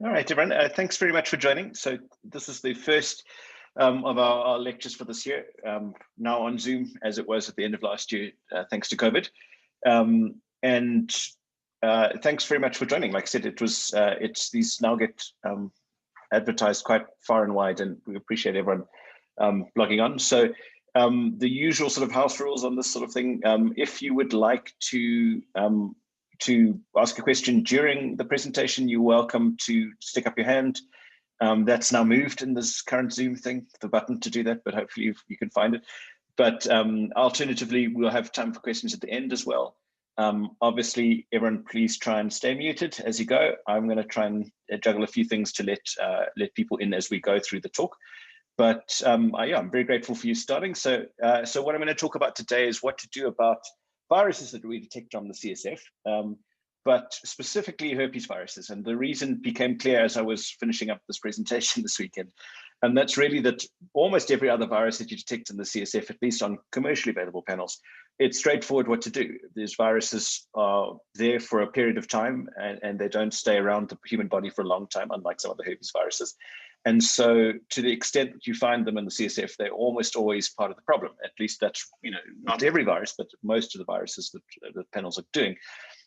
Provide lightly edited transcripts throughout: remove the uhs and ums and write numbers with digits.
All right, everyone. Thanks very much for joining. So this is the first of our lectures for this year, now on Zoom, as it was at the end of last year, thanks to COVID. And thanks very much for joining. Like I said, these now get advertised quite far and wide, and we appreciate everyone logging on. So the usual sort of house rules on this sort of thing. If you would like to ask a question during the presentation, you're welcome to stick up your hand. That's now moved in this current Zoom thing, the button to do that, but hopefully you can find it. But alternatively, we'll have time for questions at the end as well. Obviously, everyone, please try and stay muted as you go. I'm going to try and juggle a few things to let people in as we go through the talk. But yeah, I'm very grateful for you starting. So what I'm going to talk about today is what to do about viruses that we detect on the CSF, but specifically herpes viruses. And the reason became clear as I was finishing up this presentation this weekend. And that's really that almost every other virus that you detect in the CSF, at least on commercially available panels, it's straightforward what to do. These viruses are there for a period of time and they don't stay around the human body for a long time, unlike some of the herpes viruses. And so to the extent that you find them in the CSF, they're almost always part of the problem. At least that's, not every virus, but most of the viruses that the panels are doing.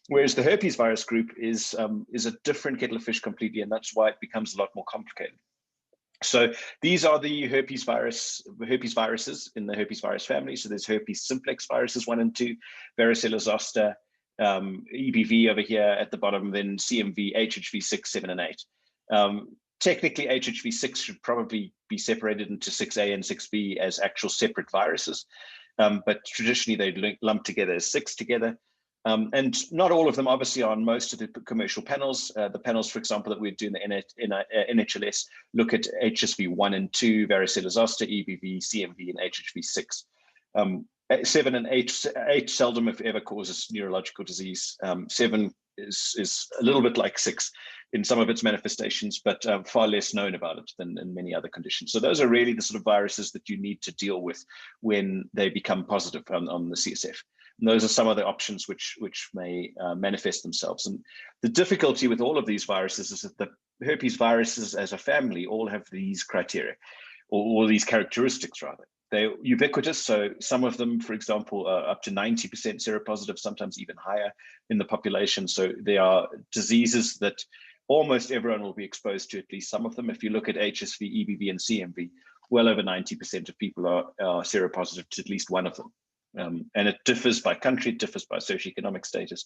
Whereas the herpes virus group is a different kettle of fish completely, and that's why it becomes a lot more complicated. So these are the herpes viruses in the herpes virus family. So there's herpes simplex viruses 1 and 2, varicella zoster, EBV over here at the bottom, then CMV, HHV 6, 7, and 8. Technically, HHV 6 should probably be separated into 6A and 6B as actual separate viruses, but traditionally they lump together as 6 together. And not all of them obviously are on most of the commercial panels. The panels, for example, that we do in the NHLS look at HSV 1 and 2, varicella zoster, EBV, CMV, and HHV 6. 7 and 8 seldom, if ever, causes neurological disease. 7 is a little bit like 6 in some of its manifestations, but far less known about it than in many other conditions. So those are really the sort of viruses that you need to deal with when they become positive on the CSF. And those are some of the options which may manifest themselves. And the difficulty with all of these viruses is that the herpes viruses as a family all have these criteria, or all these characteristics rather. They're ubiquitous, so some of them, for example, are up to 90% seropositive, sometimes even higher in the population. So they are diseases that almost everyone will be exposed to at least some of them. If you look at HSV, EBV, and CMV, well over 90% of people are seropositive to at least one of them. And it differs by country, it differs by socioeconomic status.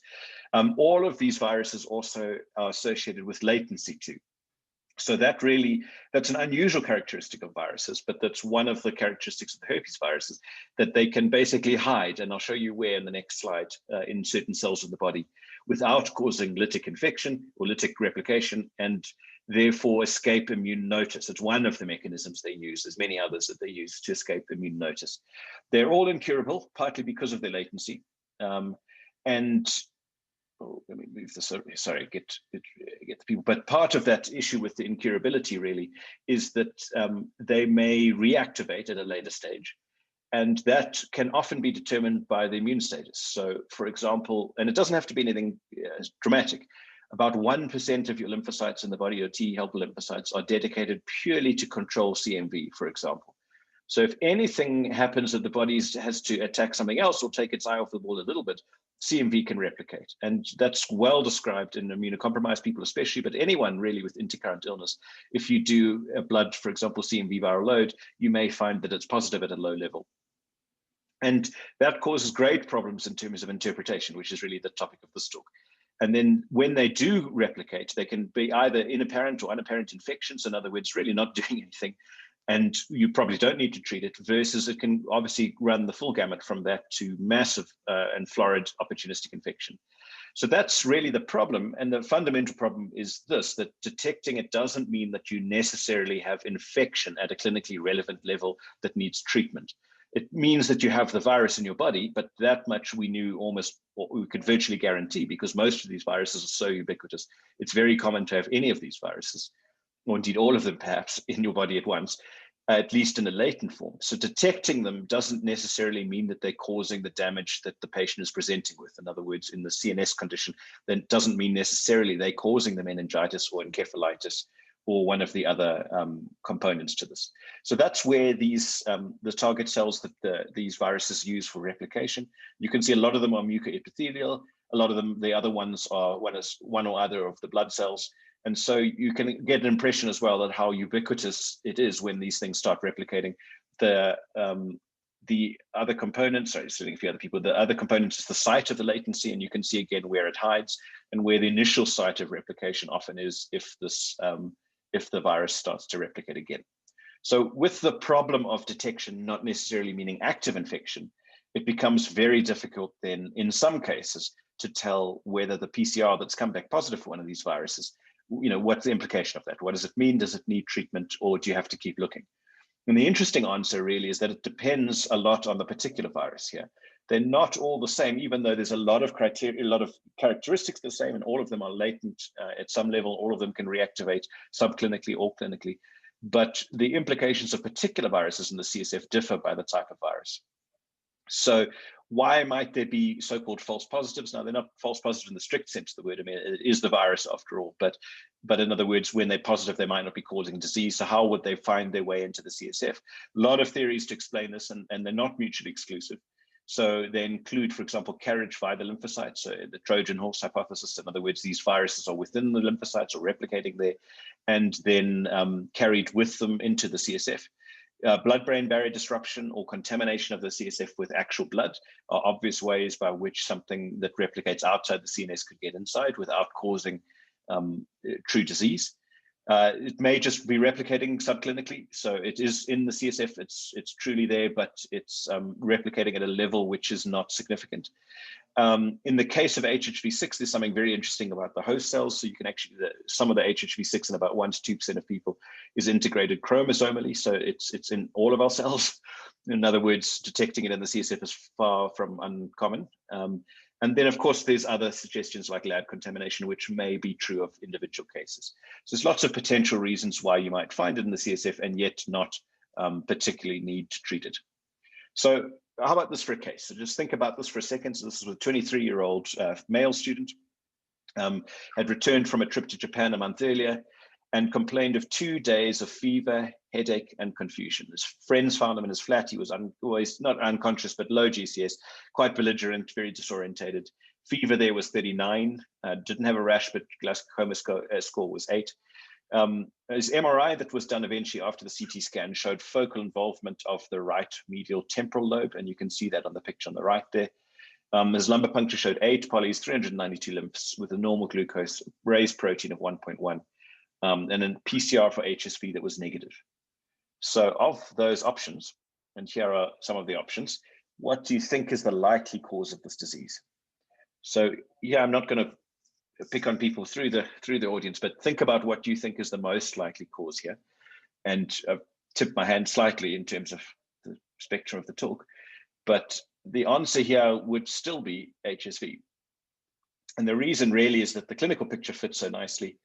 All of these viruses also are associated with latency too. So that's an unusual characteristic of viruses, but that's one of the characteristics of the herpes viruses, that they can basically hide, and I'll show you where in the next slide, in certain cells of the body without causing lytic infection or lytic replication, and therefore escape immune notice. It's one of the mechanisms they use. There's many others that they use to escape immune notice. They're all incurable, partly because of their latency. Let me move this over. Sorry, get the people. But part of that issue with the incurability really is that they may reactivate at a later stage. And that can often be determined by the immune status. So for example, and it doesn't have to be anything dramatic, about 1% of your lymphocytes in the body, your T helper lymphocytes, are dedicated purely to control CMV, for example. So if anything happens that the body has to attack something else or take its eye off the ball a little bit, CMV can replicate. And that's well described in immunocompromised people especially, but anyone really with intercurrent illness. If you do a blood, for example, CMV viral load, you may find that it's positive at a low level. And that causes great problems in terms of interpretation, which is really the topic of this talk. And then when they do replicate, they can be either inapparent or unapparent infections, in other words, really not doing anything. And you probably don't need to treat it, versus it can obviously run the full gamut from that to massive and florid opportunistic infection. So that's really the problem. And the fundamental problem is this, that detecting it doesn't mean that you necessarily have infection at a clinically relevant level that needs treatment. It means that you have the virus in your body, but that much we knew almost, or we could virtually guarantee, because most of these viruses are so ubiquitous. It's very common to have any of these viruses, or indeed all of them perhaps, in your body at once. at least in a latent form. So detecting them doesn't necessarily mean that they're causing the damage that the patient is presenting with. In other words, in the CNS condition, then doesn't mean necessarily they're causing the meningitis or encephalitis or one of the other components to this. So that's where these the target cells that these viruses use for replication. You can see a lot of them are mucoepithelial. A lot of them, the other ones are one or other of the blood cells. And so you can get an impression as well that how ubiquitous it is when these things start replicating. The other components, sorry, sitting a few other people, the other components is the site of the latency, and you can see again where it hides and where the initial site of replication often is if the virus starts to replicate again. So with the problem of detection not necessarily meaning active infection, it becomes very difficult then in some cases to tell whether the PCR that's come back positive for one of these viruses, what's the implication of that? What does it mean? Does it need treatment, or do you have to keep looking? And the interesting answer really is that it depends a lot on the particular virus here. They're not all the same, even though there's a lot of criteria, a lot of characteristics the same, and all of them are latent at some level. All of them can reactivate subclinically or clinically. But the implications of particular viruses in the CSF differ by the type of virus. So why might there be so-called false positives? Now, they're not false positives in the strict sense of the word. I mean, it is the virus after all, but in other words, when they're positive, they might not be causing disease. So how would they find their way into the CSF? A lot of theories to explain this, and they're not mutually exclusive. So they include, for example, carriage via the lymphocytes, so the Trojan horse hypothesis. In other words, these viruses are within the lymphocytes or replicating there, and then carried with them into the CSF. Blood-brain barrier disruption or contamination of the CSF with actual blood are obvious ways by which something that replicates outside the CNS could get inside without causing true disease. It may just be replicating subclinically, so it is in the CSF, it's truly there, but it's replicating at a level which is not significant. In the case of HHV6, there's something very interesting about the host cells. So you can actually, some of the HHV6 in about 1 to 2% of people is integrated chromosomally. So it's in all of our cells. In other words, detecting it in the CSF is far from uncommon. And then, of course, there's other suggestions like lab contamination, which may be true of individual cases. So there's lots of potential reasons why you might find it in the CSF and yet not particularly need to treat it. So how about this for a case? So just think about this for a second. So this is a 23-year-old male student, had returned from a trip to Japan a month earlier and complained of 2 days of fever, headache, and confusion. His friends found him in his flat. He was always not unconscious, but low GCS, quite belligerent, very disorientated. Fever there was 39, didn't have a rash, but glaucoma score was 8. His MRI that was done eventually after the CT scan showed focal involvement of the right medial temporal lobe, and you can see that on the picture on the right there. His lumbar puncture showed 8 polys, 392 lymphs with a normal glucose, raised protein of 1.1, and then PCR for HSV that was negative. So of those options, and here are some of the options, what do you think is the likely cause of this disease? So yeah, I'm not going to pick on people through the audience, but think about what you think is the most likely cause here, and tip my hand slightly in terms of the spectrum of the talk, but the answer here would still be HSV. And the reason really is that the clinical picture fits so nicely,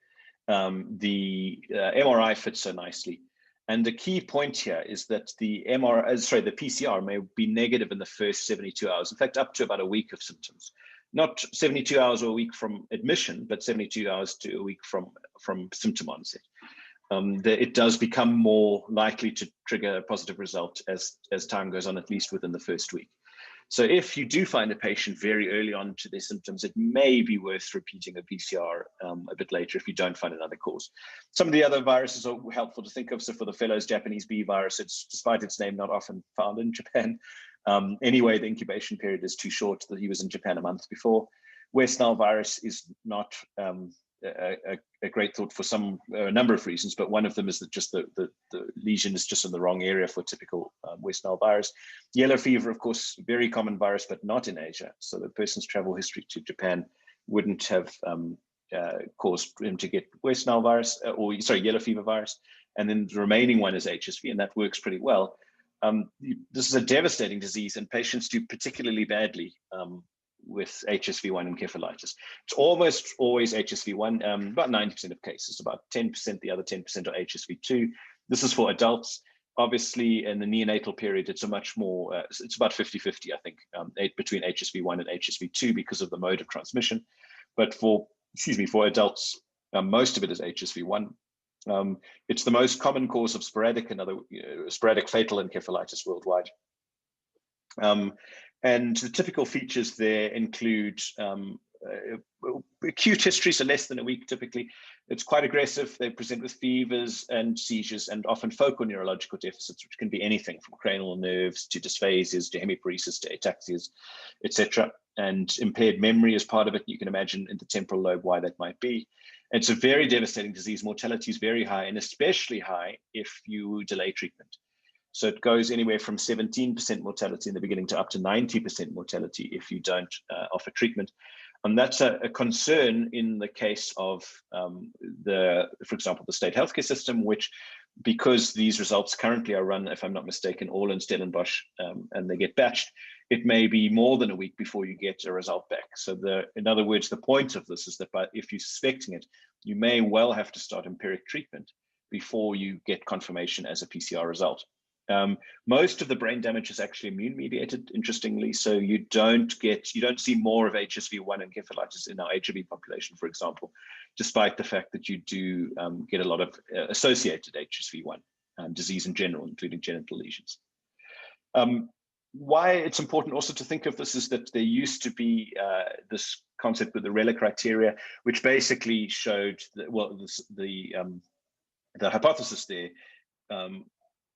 the MRI fits so nicely, and the key point here is that the PCR may be negative in the first 72 hours, in fact up to about a week of symptoms. Not 72 hours or a week from admission, but 72 hours to a week from symptom onset. It does become more likely to trigger a positive result as time goes on, at least within the first week. So if you do find a patient very early on to their symptoms, it may be worth repeating a PCR a bit later if you don't find another cause. Some of the other viruses are helpful to think of. So for the fellow's Japanese bee virus, it's, despite its name, not often found in Japan. Anyway, the incubation period is too short that he was in Japan a month before. West Nile virus is not a great thought for a number of reasons, but one of them is that just the lesion is just in the wrong area for typical West Nile virus. Yellow fever, of course, very common virus, but not in Asia. So the person's travel history to Japan wouldn't have caused him to get West Nile virus, yellow fever virus. And then the remaining one is HSV, and that works pretty well. This is a devastating disease, and patients do particularly badly with HSV1 encephalitis. It's almost always HSV1, about 90% of cases, about 10%, the other 10% are HSV2. This is for adults. Obviously, in the neonatal period, it's a much more, it's about 50-50, I think, between HSV1 and HSV2 because of the mode of transmission. But for adults, most of it is HSV1. It's the most common cause of sporadic fatal encephalitis worldwide. And the typical features there include acute history, so less than a week typically. It's quite aggressive. They present with fevers and seizures and often focal neurological deficits, which can be anything from cranial nerves to dysphasias to hemiparesis to ataxias, etc. And impaired memory is part of it. You can imagine in the temporal lobe why that might be. It's a very devastating disease. Mortality is very high, and especially high if you delay treatment. So it goes anywhere from 17% mortality in the beginning to up to 90% mortality if you don't offer treatment. And that's a concern in the case of for example, the state healthcare system, which, because these results currently are run, if I'm not mistaken, all in Stellenbosch, and they get batched, it may be more than a week before you get a result back. So in other words, the point of this is that if you're suspecting it, you may well have to start empiric treatment before you get confirmation as a PCR result. Most of the brain damage is actually immune mediated, interestingly, so you don't see more of HSV1 encephalitis in our HIV population, for example, despite the fact that you do get a lot of associated HSV1 disease in general, including genital lesions. Why it's important also to think of this is that there used to be this concept with the Reller Criteria, which basically showed that, well, the hypothesis there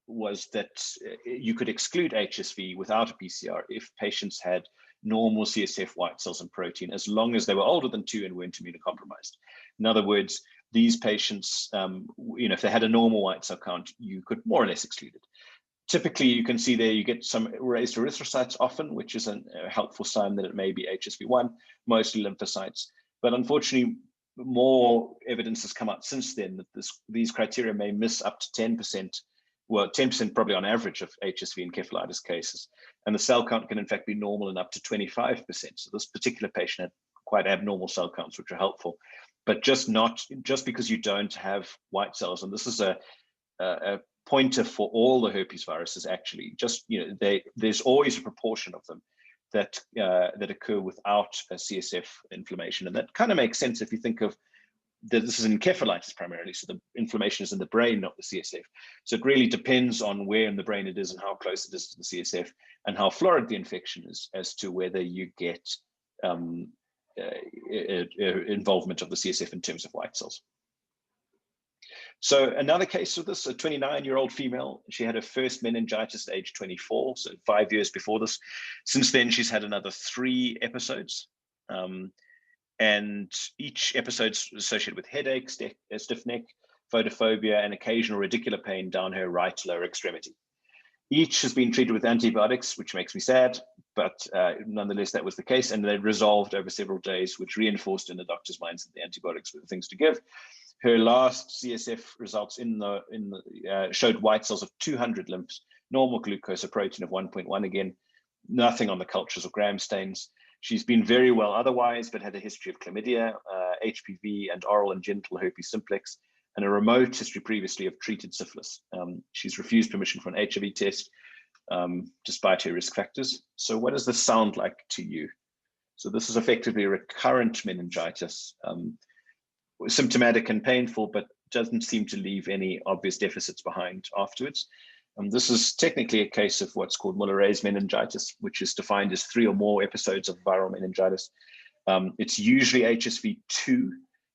was that you could exclude HSV without a PCR if patients had normal CSF white cells and protein, as long as they were older than 2 and weren't immunocompromised. In other words, these patients, if they had a normal white cell count, you could more or less exclude it. Typically, you can see there you get some raised erythrocytes often, which is a helpful sign that it may be HSV1, mostly lymphocytes. But unfortunately, more evidence has come out since then that these criteria may miss up to 10%. Well, 10% probably on average of HSV encephalitis cases. And the cell count can in fact be normal and up to 25%. So this particular patient had quite abnormal cell counts, which are helpful, but just because you don't have white cells. And this is a pointer for all the herpes viruses, actually. There's always a proportion of them that occur without a CSF inflammation. And that kind of makes sense if you think of this is encephalitis primarily, so the inflammation is in the brain, not the CSF. So it really depends on where in the brain it is and how close it is to the CSF and how florid the infection is as to whether you get involvement of the CSF in terms of white cells. So another case of this, a 29-year-old female, she had her first meningitis at age 24, so 5 years before this. Since then, she's had another 3 episodes. And each episode is associated with headache, stiff neck, photophobia, and occasional radicular pain down her right lower extremity. Each has been treated with antibiotics, which makes me sad, but nonetheless, that was the case. And they resolved over several days, which reinforced in the doctor's minds that the antibiotics were the things to give. Her last CSF results showed white cells of 200 lymphs, normal glucose, a protein of 1.1 again, nothing on the cultures or gram stains. She's been very well otherwise, but had a history of chlamydia, HPV, and oral and genital herpes simplex, and a remote history previously of treated syphilis. She's refused permission for an HIV test, despite her risk factors. So what does this sound like to you? So this is effectively a recurrent meningitis, symptomatic and painful, but doesn't seem to leave any obvious deficits behind afterwards. This is technically a case of what's called Mollaret's meningitis, which is defined as 3 or more episodes of viral meningitis. It's usually HSV2,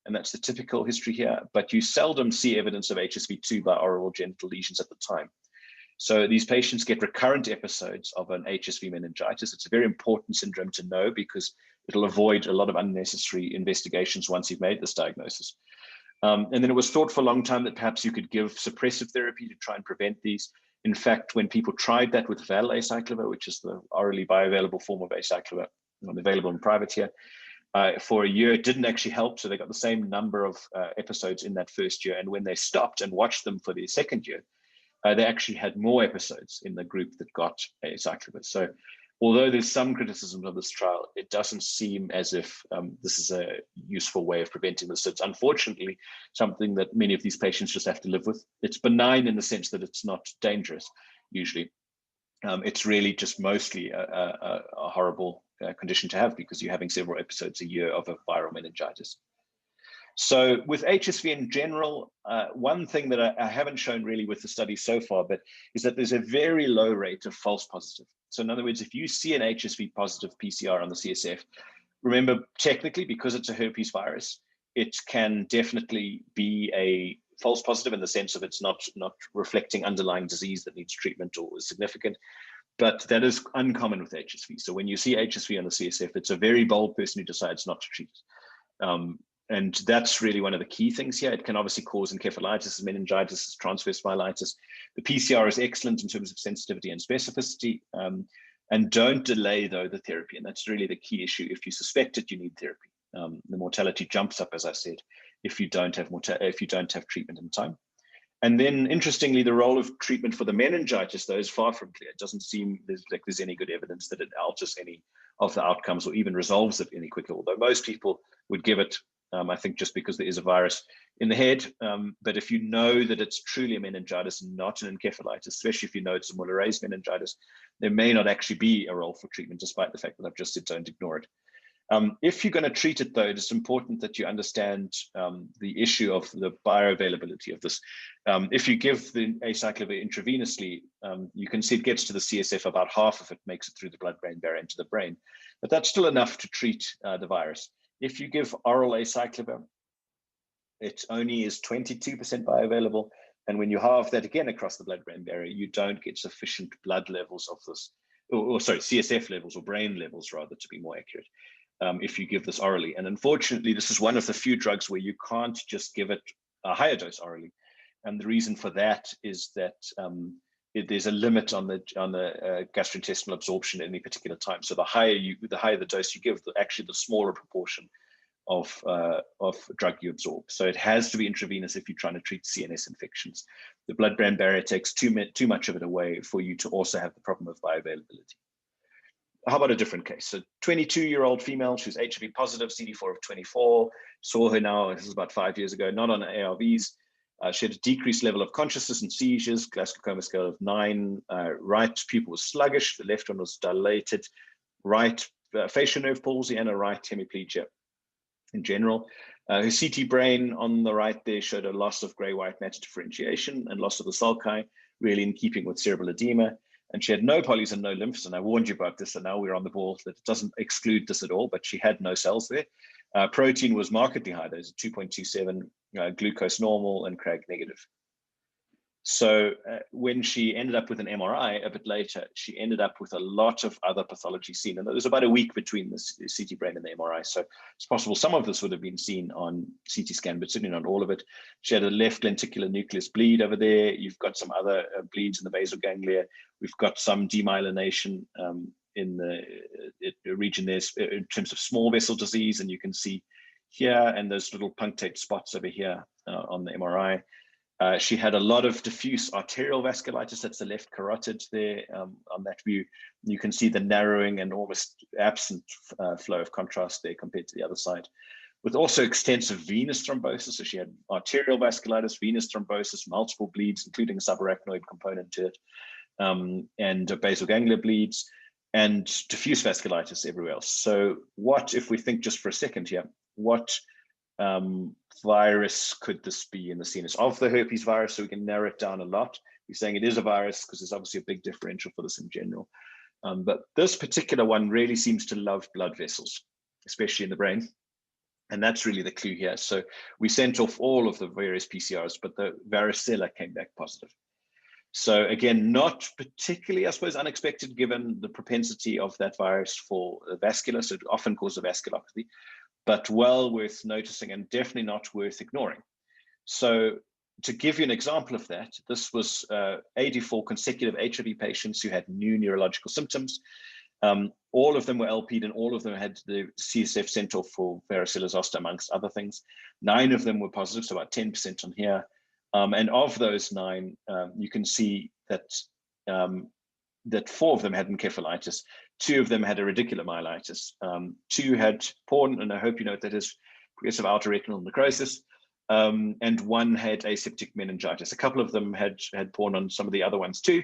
and that's the typical history here, but you seldom see evidence of HSV2 by oral or genital lesions at the time. So these patients get recurrent episodes of an HSV meningitis. It's a very important syndrome to know because it'll avoid a lot of unnecessary investigations once you've made this diagnosis. And then it was thought for a long time that perhaps you could give suppressive therapy to try and prevent these. In fact, when people tried that with val-acyclovir, which is the orally bioavailable form of acyclovir, available in private here, for a year, it didn't actually help. So they got the same number of episodes in that first year. And when they stopped and watched them for the second year, they actually had more episodes in the group that got acyclovir. So although there's some criticism of this trial, it doesn't seem as if this is a useful way of preventing this. So it's unfortunately something that many of these patients just have to live with. It's benign in the sense that it's not dangerous, usually. It's really just mostly a horrible condition to have because you're having several episodes a year of a viral meningitis. So with HSV in general, one thing that I haven't shown really with the study so far, but is that there's a very low rate of false positive. So in other words, if you see an HSV positive PCR on the CSF, remember technically because it's a herpes virus, it can definitely be a false positive in the sense of it's not reflecting underlying disease that needs treatment or is significant. But that is uncommon with HSV. So when you see HSV on the CSF, it's a very bold person who decides not to treat it. And that's really one of the key things here. It can obviously cause encephalitis, meningitis, transverse myelitis. The PCR is excellent in terms of sensitivity and specificity. And don't delay, though, the therapy. And that's really the key issue. If you suspect it, you need therapy. The mortality jumps up, as I said, if you don't have treatment in time. And then, interestingly, the role of treatment for the meningitis, though, is far from clear. It doesn't seem like there's any good evidence that it alters any of the outcomes or even resolves it any quicker, although most people would give it, I think, just because there is a virus in the head. But if you know that it's truly a meningitis and not an encephalitis, especially if you know it's a Mollaret meningitis, there may not actually be a role for treatment, despite the fact that I've just said don't ignore it. If you're going to treat it, though, it's important that you understand the issue of the bioavailability of this. If you give the acyclovir intravenously, you can see it gets to the CSF, about half of it makes it through the blood-brain barrier into the brain. But that's still enough to treat the virus. If you give oral acyclovir, it only is 22% bioavailable. And when you halve that again across the blood-brain barrier, you don't get sufficient blood levels of this, or sorry, CSF levels or brain levels, rather, to be more accurate. If you give this orally. And unfortunately, this is one of the few drugs where you can't just give it a higher dose orally. And the reason for that is that there's a limit on the gastrointestinal absorption at any particular time. So the higher the dose you give, actually the smaller proportion of drug you absorb. So it has to be intravenous if you're trying to treat CNS infections. The blood-brain barrier takes too much of it away for you to also have the problem of bioavailability. How about a different case? So 22-year-old female, she was HIV positive, CD4 of 24, saw her now, this is about 5 years ago, not on ARVs. She had a decreased level of consciousness and seizures, Glasgow Coma scale of 9. Right pupil was sluggish, the left one was dilated, right facial nerve palsy, and a right hemiplegia in general. Her CT brain on the right there showed a loss of gray-white matter differentiation and loss of the sulci, really in keeping with cerebral edema. And she had no polys and no lymphs. And I warned you about this, and now we're on the ball that it doesn't exclude this at all, but she had no cells there. Protein was markedly high. There's a 2.27, glucose normal and CRAG negative. So when she ended up with an MRI a bit later, she ended up with a lot of other pathology seen. And there was about a week between the CT brain and the MRI. So it's possible some of this would have been seen on CT scan, but certainly not all of it. She had a left lenticular nucleus bleed over there. You've got some other bleeds in the basal ganglia. We've got some demyelination in the region there in terms of small vessel disease. And you can see here, and those little punctate spots over here on the MRI. She had a lot of diffuse arterial vasculitis. That's the left carotid there on that view. You can see the narrowing and almost absent flow of contrast there compared to the other side. With also extensive venous thrombosis. So she had arterial vasculitis, venous thrombosis, multiple bleeds, including a subarachnoid component to it, and basal ganglia bleeds, and diffuse vasculitis everywhere else. So what, if we think just for a second here, what virus could this be in the CNS? Of the herpes virus, so we can narrow it down a lot. We're saying it is a virus because there's obviously a big differential for this in general. But this particular one really seems to love blood vessels, especially in the brain. And that's really the clue here. So we sent off all of the various PCRs, but the varicella came back positive. So again, not particularly, I suppose, unexpected given the propensity of that virus for vascular, so it often causes vasculopathy, but well worth noticing and definitely not worth ignoring. So to give you an example of that, this was 84 consecutive HIV patients who had new neurological symptoms. All of them were LP'd and all of them had the CSF sent off for varicella zoster, amongst other things. 9 of them were positive, so about 10% on here. And of those 9, you can see that that 4 of them had encephalitis, 2 of them had a radiculomyelitis, 2 had porn, and I hope you know what that is, progressive outer retinal necrosis, and 1 had aseptic meningitis. A couple of them had porn on some of the other ones too,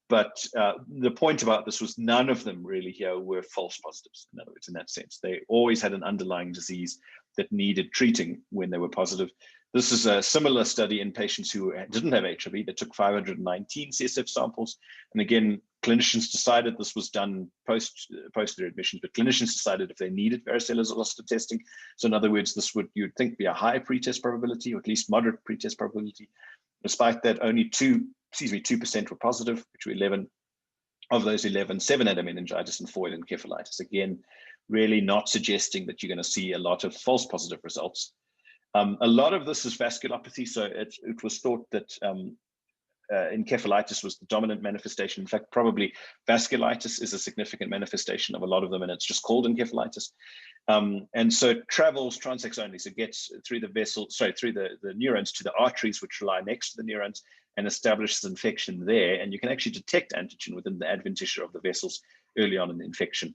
but the point about this was none of them really here were false positives. In other words, in that sense, they always had an underlying disease that needed treating when they were positive. This is a similar study in patients who didn't have HIV. They took 519 CSF samples. And again, clinicians decided this was done post their admission, but clinicians decided if they needed varicella zoster testing. So in other words, this would, you'd think, be a high pretest probability, or at least moderate pretest probability. Despite that, only 2% were positive, which were 11. Of those 11, 7 had a meningitis and 4 had encephalitis. Again, really not suggesting that you're going to see a lot of false positive results. A lot of this is vasculopathy, so it was thought that encephalitis was the dominant manifestation. In fact, probably vasculitis is a significant manifestation of a lot of them, and it's just called encephalitis. And so it travels transaxonally, so it gets through the vessel, through the neurons to the arteries, which lie next to the neurons, and establishes infection there. And you can actually detect antigen within the adventitia of the vessels early on in the infection.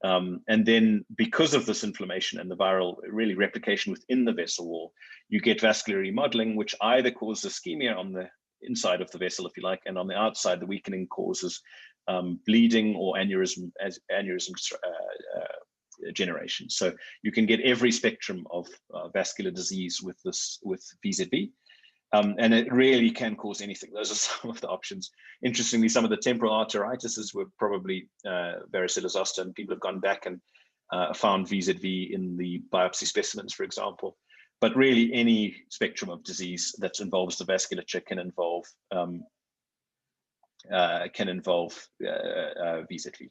And then because of this inflammation and the viral really replication within the vessel wall, you get vascular remodeling, which either causes ischemia on the inside of the vessel, if you like, and on the outside, the weakening causes bleeding or aneurysm generation. So you can get every spectrum of vascular disease with VZV. And it really can cause anything. Those are some of the options. Interestingly, some of the temporal arteritises were probably varicella zoster, and people have gone back and found VZV in the biopsy specimens, for example. But really, any spectrum of disease that involves the vasculature can involve VZV.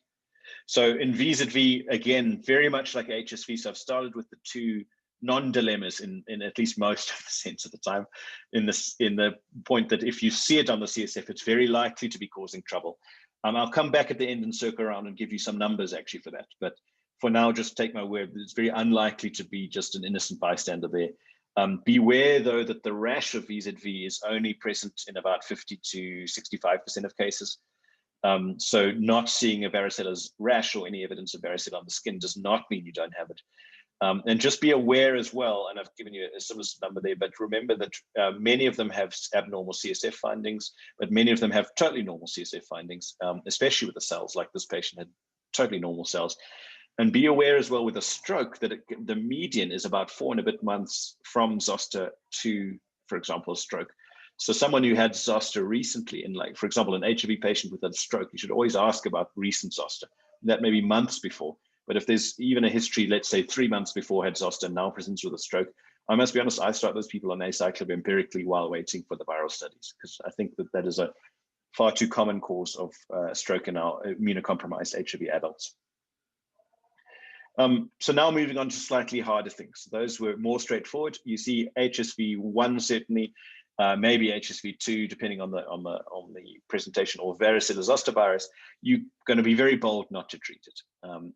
So in VZV, again, very much like HSV, so I've started with the 2 non-dilemmas in at least most of the sense at the time, in the point that if you see it on the CSF, it's very likely to be causing trouble. I'll come back at the end and circle around and give you some numbers actually for that. But for now, just take my word, it's very unlikely to be just an innocent bystander there. Beware though that the rash of VZV is only present in about 50 to 65% of cases. So not seeing a varicella rash or any evidence of varicella on the skin does not mean you don't have it. And just be aware as well, and I've given you a similar number there, but remember that many of them have abnormal CSF findings, but many of them have totally normal CSF findings, especially with the cells, like this patient had totally normal cells. And be aware as well with a stroke that the median is about 4 and a bit months from zoster to, for example, a stroke. So someone who had zoster recently, in like, for example, an HIV patient with a stroke, you should always ask about recent zoster. That may be months before. But if there's even a history, let's say 3 months before had zoster and now presents with a stroke, I must be honest, I start those people on acyclovir empirically while waiting for the viral studies, because I think that is a far too common cause of stroke in our immunocompromised HIV adults. So now moving on to slightly harder things. Those were more straightforward. You see HSV1 certainly, maybe HSV2, depending on the presentation, or varicella zoster virus. You're going to be very bold not to treat it,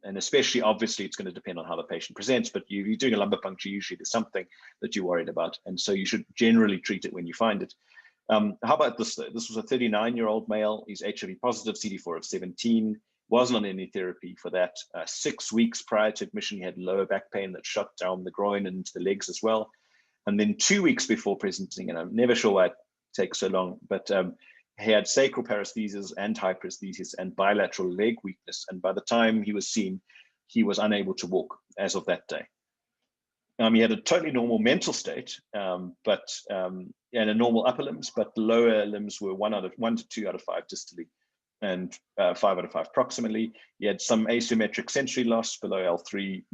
and especially obviously it's going to depend on how the patient presents. But you're doing a lumbar puncture, usually there's something that you're worried about, and so you should generally treat it when you find it. How about this? This was a 39-year-old male. He's HIV positive, CD4 of 17. Wasn't on any therapy for that. 6 weeks prior to admission, he had lower back pain that shot down the groin and into the legs as well. And then 2 weeks before presenting, and I'm never sure why it takes so long, but he had sacral paresthesias and hyperesthesias and bilateral leg weakness. And by the time he was seen, he was unable to walk as of that day. He had a totally normal mental state, and a normal upper limbs, but the lower limbs were 1 to 2 out of 5 distally, and 5 out of 5 proximally. He had some asymmetric sensory loss below L3,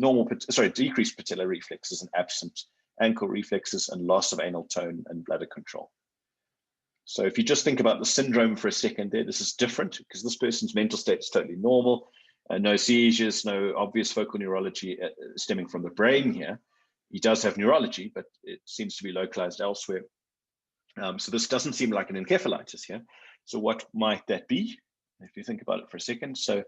decreased patellar reflexes and absent ankle reflexes, and loss of anal tone and bladder control. So if you just think about the syndrome for a second there, this is different because this person's mental state is totally normal. No seizures, no obvious focal neurology stemming from the brain here. He does have neurology, but it seems to be localized elsewhere. So this doesn't seem like an encephalitis here. So what might that be? If you think about it for a second. So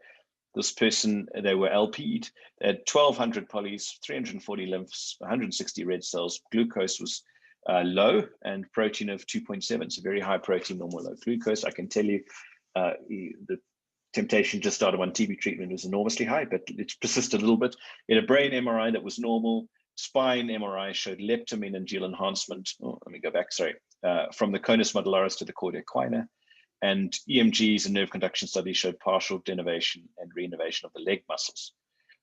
this person, they were LP'd, they had 1,200 polys, 340 lymphs, 160 red cells, glucose was low, and protein of 2.7, so very high protein, normal low glucose. I can tell you the temptation just started on TB treatment was enormously high, but it persisted a little bit. In a brain MRI that was normal, spine MRI showed leptomeningeal enhancement. Oh, let me go back, sorry, from the conus medullaris to the chorda equina. And EMGs and nerve conduction studies showed partial denervation and reinnervation of the leg muscles.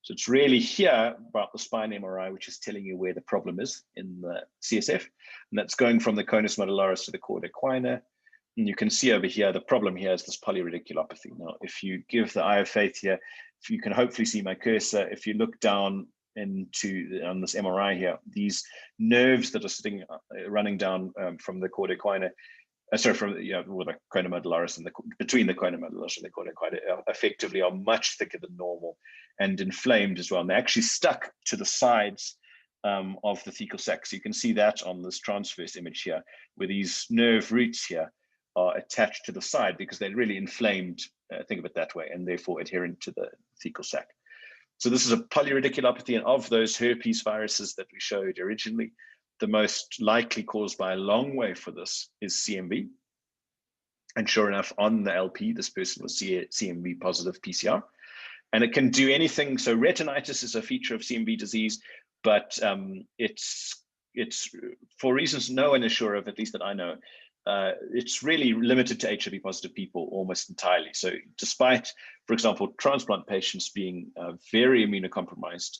So it's really here about the spine MRI, which is telling you where the problem is in the CSF. And that's going from the conus medullaris to the chorda equina. And you can see over here, the problem here is this polyradiculopathy. Now, if you give the eye of faith here, if you can hopefully see my cursor, if you look down on this MRI here, these nerves that are sitting, running down from the chorda equina, from the conus medullaris and between the conus medullaris and the chorda equina, effectively are much thicker than normal and inflamed as well. And they're actually stuck to the sides of the thecal sac. So you can see that on this transverse image here, where these nerve roots here are attached to the side because they're really inflamed, think of it that way, and therefore adherent to the thecal sac. So this is a polyradiculopathy, and of those herpes viruses that we showed originally, the most likely cause by a long way for this is CMV. And sure enough, on the LP, this person was CMV positive PCR. And it can do anything. So retinitis is a feature of CMV disease, but it's for reasons no one is sure of, at least that I know, it's really limited to HIV positive people almost entirely. So despite, for example, transplant patients being very immunocompromised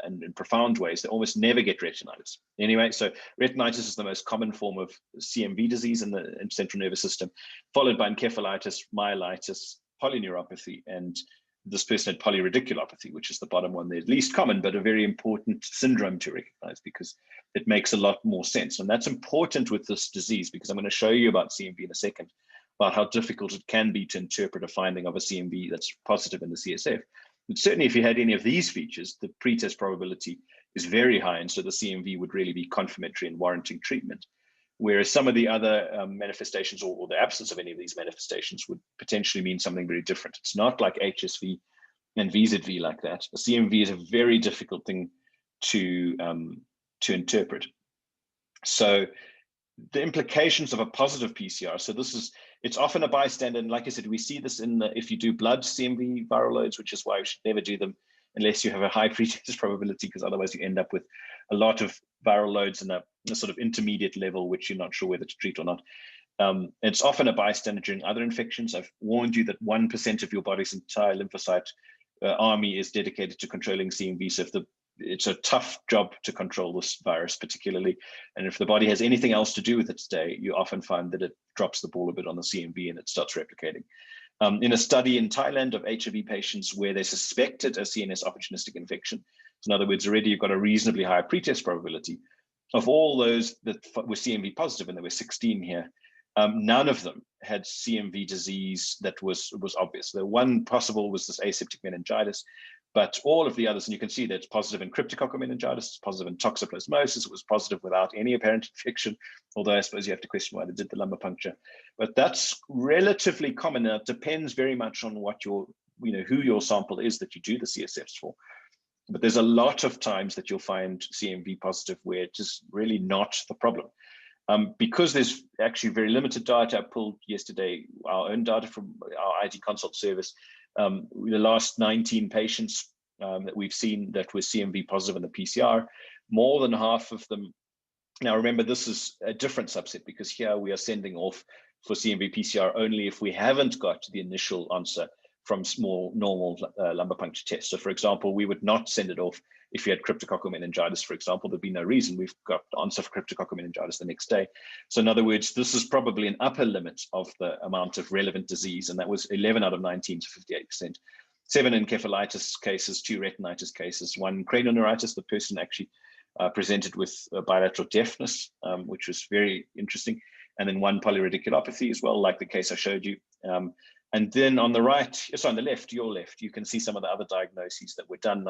and in profound ways, they almost never get retinitis. Anyway, so retinitis is the most common form of CMV disease in the central nervous system, followed by encephalitis, myelitis, polyneuropathy, and this person had polyradiculopathy, which is the bottom one. They're least common, but a very important syndrome to recognize because it makes a lot more sense. And that's important with this disease because I'm going to show you about CMV in a second, about how difficult it can be to interpret a finding of a CMV that's positive in the CSF. But certainly if you had any of these features, the pretest probability is very high. And so the CMV would really be confirmatory and warranting treatment. Whereas some of the other manifestations or the absence of any of these manifestations would potentially mean something very different. It's not like HSV and VZV like that. A CMV is a very difficult thing to interpret. So the implications of a positive PCR. So it's often a bystander. And like I said, we see this if you do blood CMV viral loads, which is why we should never do them unless you have a high pretest probability, because otherwise you end up with a lot of viral loads in a sort of intermediate level, which you're not sure whether to treat or not. It's often a bystander during other infections. I've warned you that 1% of your body's entire lymphocyte army is dedicated to controlling CMV. So it's a tough job to control this virus particularly. And if the body has anything else to do with it today, you often find that it drops the ball a bit on the CMV and it starts replicating. In a study in Thailand of HIV patients where they suspected a CNS opportunistic infection, so in other words, already you've got a reasonably high pretest probability, of all those that were CMV positive, and there were 16 here, none of them had CMV disease that was obvious. The one possible was this aseptic meningitis, but all of the others, and you can see that it's positive in cryptococcal meningitis, it's positive in toxoplasmosis, it was positive without any apparent infection, although I suppose you have to question why they did the lumbar puncture. But that's relatively common. Now, it depends very much on what who your sample is that you do the CSFs for. But there's a lot of times that you'll find CMV positive where it's just really not the problem. Because there's actually very limited data. I pulled yesterday our own data from our ID consult service. The last 19 patients that we've seen that were CMV positive in the PCR, more than half of them. Now, remember, this is a different subset because here we are sending off for CMV PCR only if we haven't got the initial answer from small normal lumbar puncture tests. So for example, we would not send it off if you had cryptococcal meningitis, for example. There'd be no reason. We've got the answer for cryptococcal meningitis the next day. So in other words, this is probably an upper limit of the amount of relevant disease, and that was 11 out of 19 to 58%. 7 encephalitis cases, 2 retinitis cases, 1 cranial neuritis. The person actually presented with bilateral deafness, which was very interesting. And then 1 polyradiculopathy as well, like the case I showed you. And then on the right, so on the left, your left, you can see some of the other diagnoses that were done.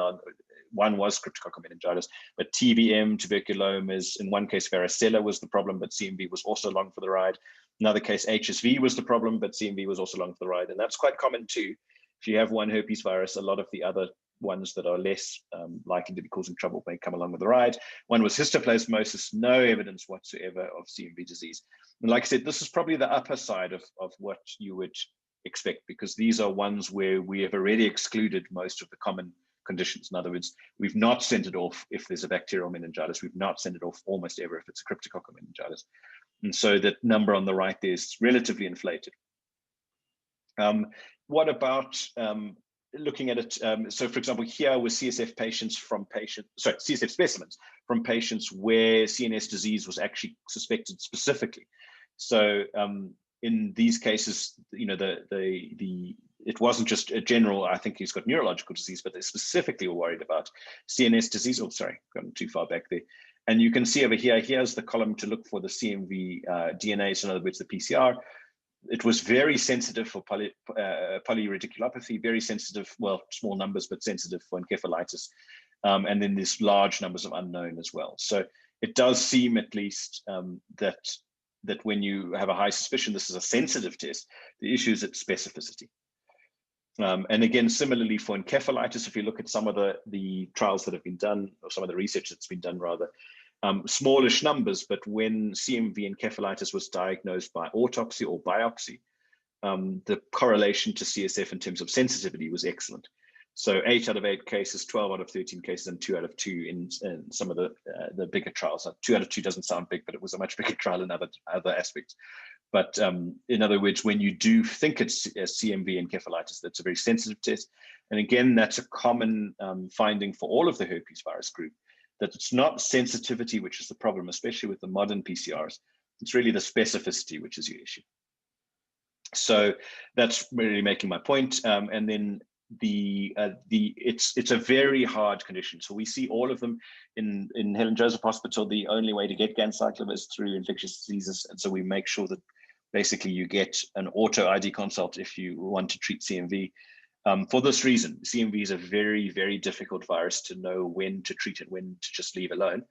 One was cryptococcal meningitis, but TBM, tuberculosis, in one case, varicella was the problem, but CMV was also along for the ride. Another case, HSV was the problem, but CMV was also along for the ride. And that's quite common too. If you have one herpes virus, a lot of the other ones that are less likely to be causing trouble may come along with the ride. One was histoplasmosis, no evidence whatsoever of CMV disease. And like I said, this is probably the upper side of what you would expect, because these are ones where we have already excluded most of the common conditions. In other words, we've not sent it off if there's a bacterial meningitis. We've not sent it off almost ever if it's a cryptococcal meningitis. And so that number on the right there is relatively inflated. What about looking at it? So for example, here with CSF CSF specimens from patients where CNS disease was actually suspected specifically. So in these cases, you know, it wasn't just a general, I think he's got neurological disease, but they specifically were worried about CNS disease. Oh, sorry, gone too far back there. And you can see over here, here's the column to look for the CMV DNA, so in other words, the PCR. It was very sensitive for polyradiculopathy, very sensitive, well, small numbers, but sensitive for encephalitis. And then there's large numbers of unknown as well. So it does seem at least that when you have a high suspicion, this is a sensitive test. The issue is its specificity. And again, similarly for encephalitis, if you look at some of the trials that have been done, or some of the research that's been done rather, smallish numbers, but when CMV encephalitis was diagnosed by autopsy or biopsy, the correlation to CSF in terms of sensitivity was excellent. So 8 out of 8 cases, 12 out of 13 cases, and 2 out of 2 in some of the bigger trials. 2 out of 2 doesn't sound big, but it was a much bigger trial in other aspects. But in other words, when you do think it's a CMV encephalitis, that's a very sensitive test. And again, that's a common finding for all of the herpes virus group, that it's not sensitivity, which is the problem, especially with the modern PCRs. It's really the specificity, which is your issue. So that's really making my point. And then it's a very hard condition. So we see all of them in Helen Joseph Hospital. The only way to get ganciclovir is through infectious diseases, and so we make sure that basically you get an auto ID consult if you want to treat CMV. For this reason, CMV is a very, very difficult virus to know when to treat it, when to just leave alone.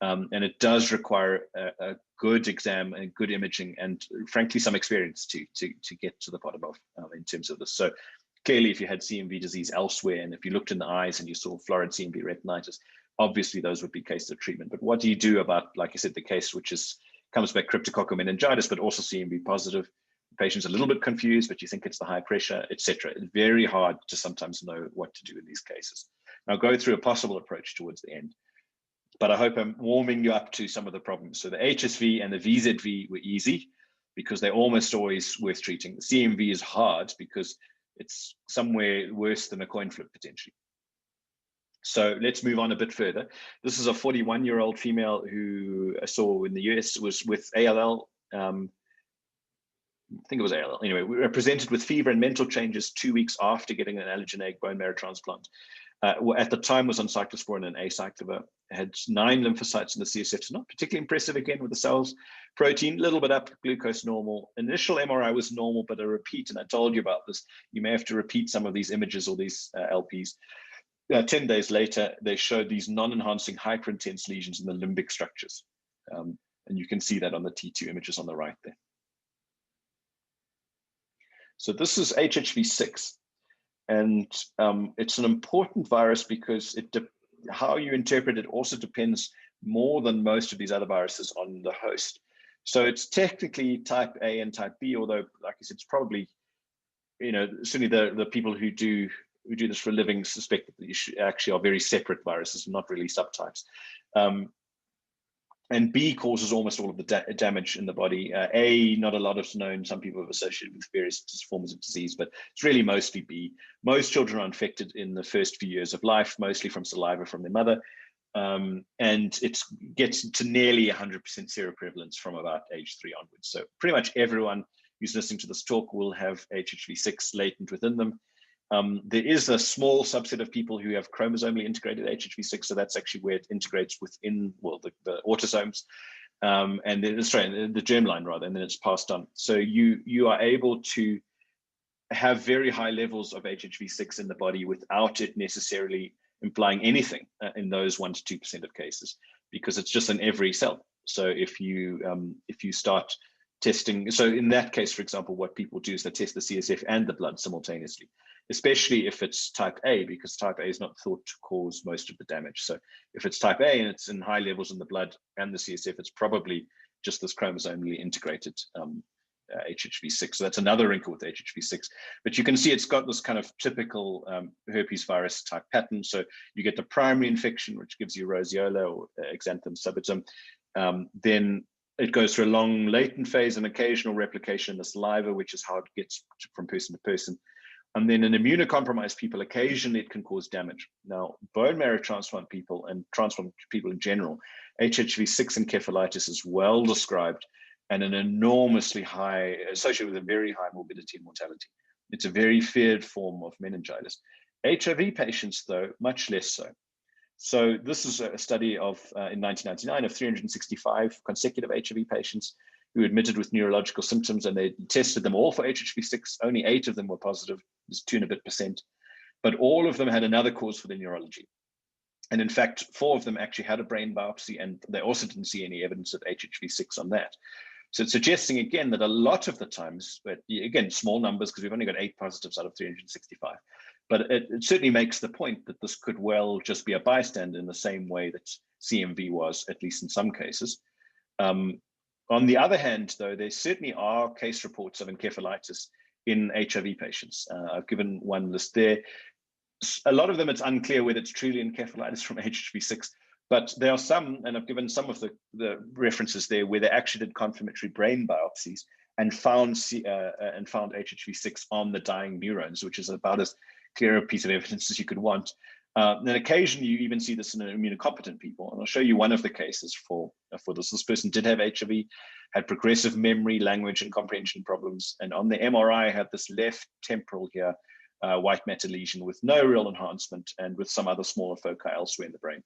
And it does require a good exam and good imaging, and frankly, some experience to get to the bottom of in terms of this. So clearly, if you had CMV disease elsewhere, and if you looked in the eyes and you saw florid CMV retinitis, obviously those would be cases of treatment. But what do you do about, like I said, the case which comes back cryptococcal meningitis, but also CMV positive? The patient's a little bit confused, but you think it's the high pressure, etc. It's very hard to sometimes know what to do in these cases. I'll go through a possible approach towards the end, but I hope I'm warming you up to some of the problems. So the HSV and the VZV were easy because they're almost always worth treating. The CMV is hard because it's somewhere worse than a coin flip potentially. So let's move on a bit further. This is a 41-year-old female who I saw in the US, was with ALL. I think it was ALL. Anyway, we were presented with fever and mental changes 2 weeks after getting an allogeneic bone marrow transplant. At the time was on cyclosporin and acyclovir. Had 9 lymphocytes in the CSF, so not particularly impressive again with the cells. Protein, a little bit up, glucose normal. Initial MRI was normal, but a repeat, and I told you about this, you may have to repeat some of these images or these LPs. 10 days later, they showed these non-enhancing hyperintense lesions in the limbic structures. And you can see that on the T2 images on the right there. So this is HHV6. And it's an important virus because how you interpret it also depends more than most of these other viruses on the host. So it's technically type A and type B, although, like I said, it's probably, you know, certainly the people who do this for a living suspect that these actually are very separate viruses, not really subtypes. And B causes almost all of the damage in the body. A, not a lot is known. Some people have associated with various forms of disease, but it's really mostly B. Most children are infected in the first few years of life, mostly from saliva from their mother. And it gets to nearly 100% seroprevalence from about age 3 onwards. So pretty much everyone who's listening to this talk will have HHV6 latent within them. There is a small subset of people who have chromosomally integrated HHV6, so that's actually where it integrates within, well, the autosomes, and then, the germline rather, and then it's passed on. So you are able to have very high levels of HHV6 in the body without it necessarily implying anything in those 1 to 2% of cases, because it's just in every cell. So if you start testing, so in that case, for example, what people do is they test the CSF and the blood simultaneously, especially if it's type A, because type A is not thought to cause most of the damage. So if it's type A and it's in high levels in the blood and the CSF, it's probably just this chromosomally integrated HHV6. So that's another wrinkle with HHV6. But you can see it's got this kind of typical herpes virus type pattern. So you get the primary infection, which gives you roseola or exanthum subitum. Then it goes through a long latent phase and occasional replication in the saliva, which is how it gets from person to person. And then in immunocompromised people, occasionally it can cause damage. Now, bone marrow transplant people and transplant people in general, HHV6 encephalitis is well described and an enormously high, associated with a very high morbidity and mortality. It's a very feared form of meningitis. HIV patients, though, much less so. So this is a study of, in 1999, of 365 consecutive HIV patients who admitted with neurological symptoms, and they tested them all for HHV6. Only 8 of them were positive, it was 2 and a bit %, but all of them had another cause for their neurology. And in fact, 4 of them actually had a brain biopsy, and they also didn't see any evidence of HHV6 on that. So it's suggesting again that a lot of the times, but again, small numbers because we've only got 8 positives out of 365, but it certainly makes the point that this could well just be a bystander in the same way that CMV was, at least in some cases. On the other hand, though, there certainly are case reports of encephalitis in HIV patients. I've given one list there. A lot of them, it's unclear whether it's truly encephalitis from HHV6, but there are some, and I've given some of the references there where they actually did confirmatory brain biopsies and found HHV6 on the dying neurons, which is about as clear a piece of evidence as you could want. And occasionally you even see this in immunocompetent people. And I'll show you one of the cases for this. This person did have HIV, had progressive memory, language, and comprehension problems. And on the MRI had this left temporal here, white matter lesion with no real enhancement and with some other smaller foci elsewhere in the brain.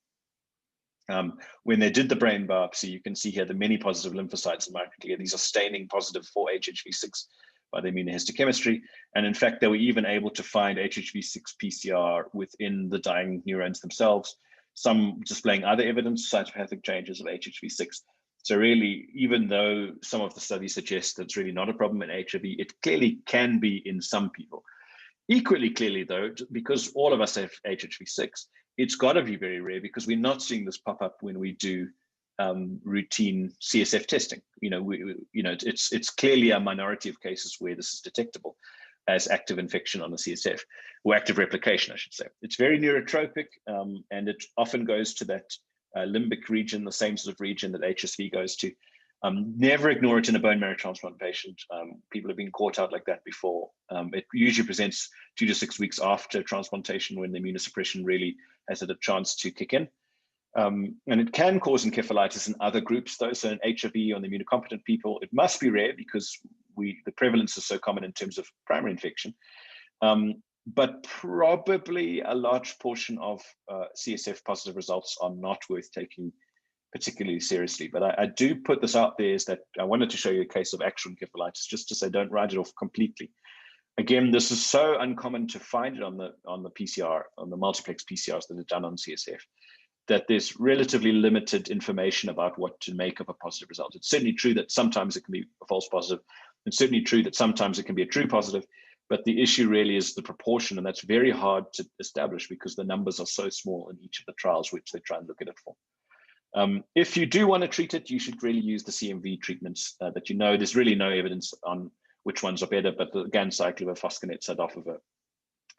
When they did the brain biopsy, you can see here the many positive lymphocytes in microglia. These are staining positive for HHV6 by the immunohistochemistry. And in fact, they were even able to find HHV6 PCR within the dying neurons themselves, some displaying other evidence, cytopathic changes of HHV6. So really, even though some of the studies suggest that it's really not a problem in HIV, it clearly can be in some people. Equally clearly, though, because all of us have HHV6, it's got to be very rare because we're not seeing this pop up when we do routine CSF testing. It's clearly a minority of cases where this is detectable as active infection on the CSF, or active replication, I should say. It's very neurotropic, and it often goes to that limbic region, the same sort of region that HSV goes to. Never ignore it in a bone marrow transplant patient. People have been caught out like that before. It usually presents 2 to 6 weeks after transplantation when the immunosuppression really has had a chance to kick in. And it can cause encephalitis in other groups, though. So in HIV on the immunocompetent people, it must be rare because the prevalence is so common in terms of primary infection. But probably a large portion of CSF positive results are not worth taking particularly seriously. But I do put this out there is that I wanted to show you a case of actual encephalitis, just to say don't write it off completely. Again, this is so uncommon to find it on the PCR, on the multiplex PCRs that are done on CSF, that there's relatively limited information about what to make of a positive result. It's certainly true that sometimes it can be a false positive. It's certainly true that sometimes it can be a true positive, but the issue really is the proportion, and that's very hard to establish because the numbers are so small in each of the trials which they try and look at it for. If you do want to treat it, you should really use the CMV treatments that you know. There's really no evidence on which ones are better, but again, cyclophosphonates, Sadofova,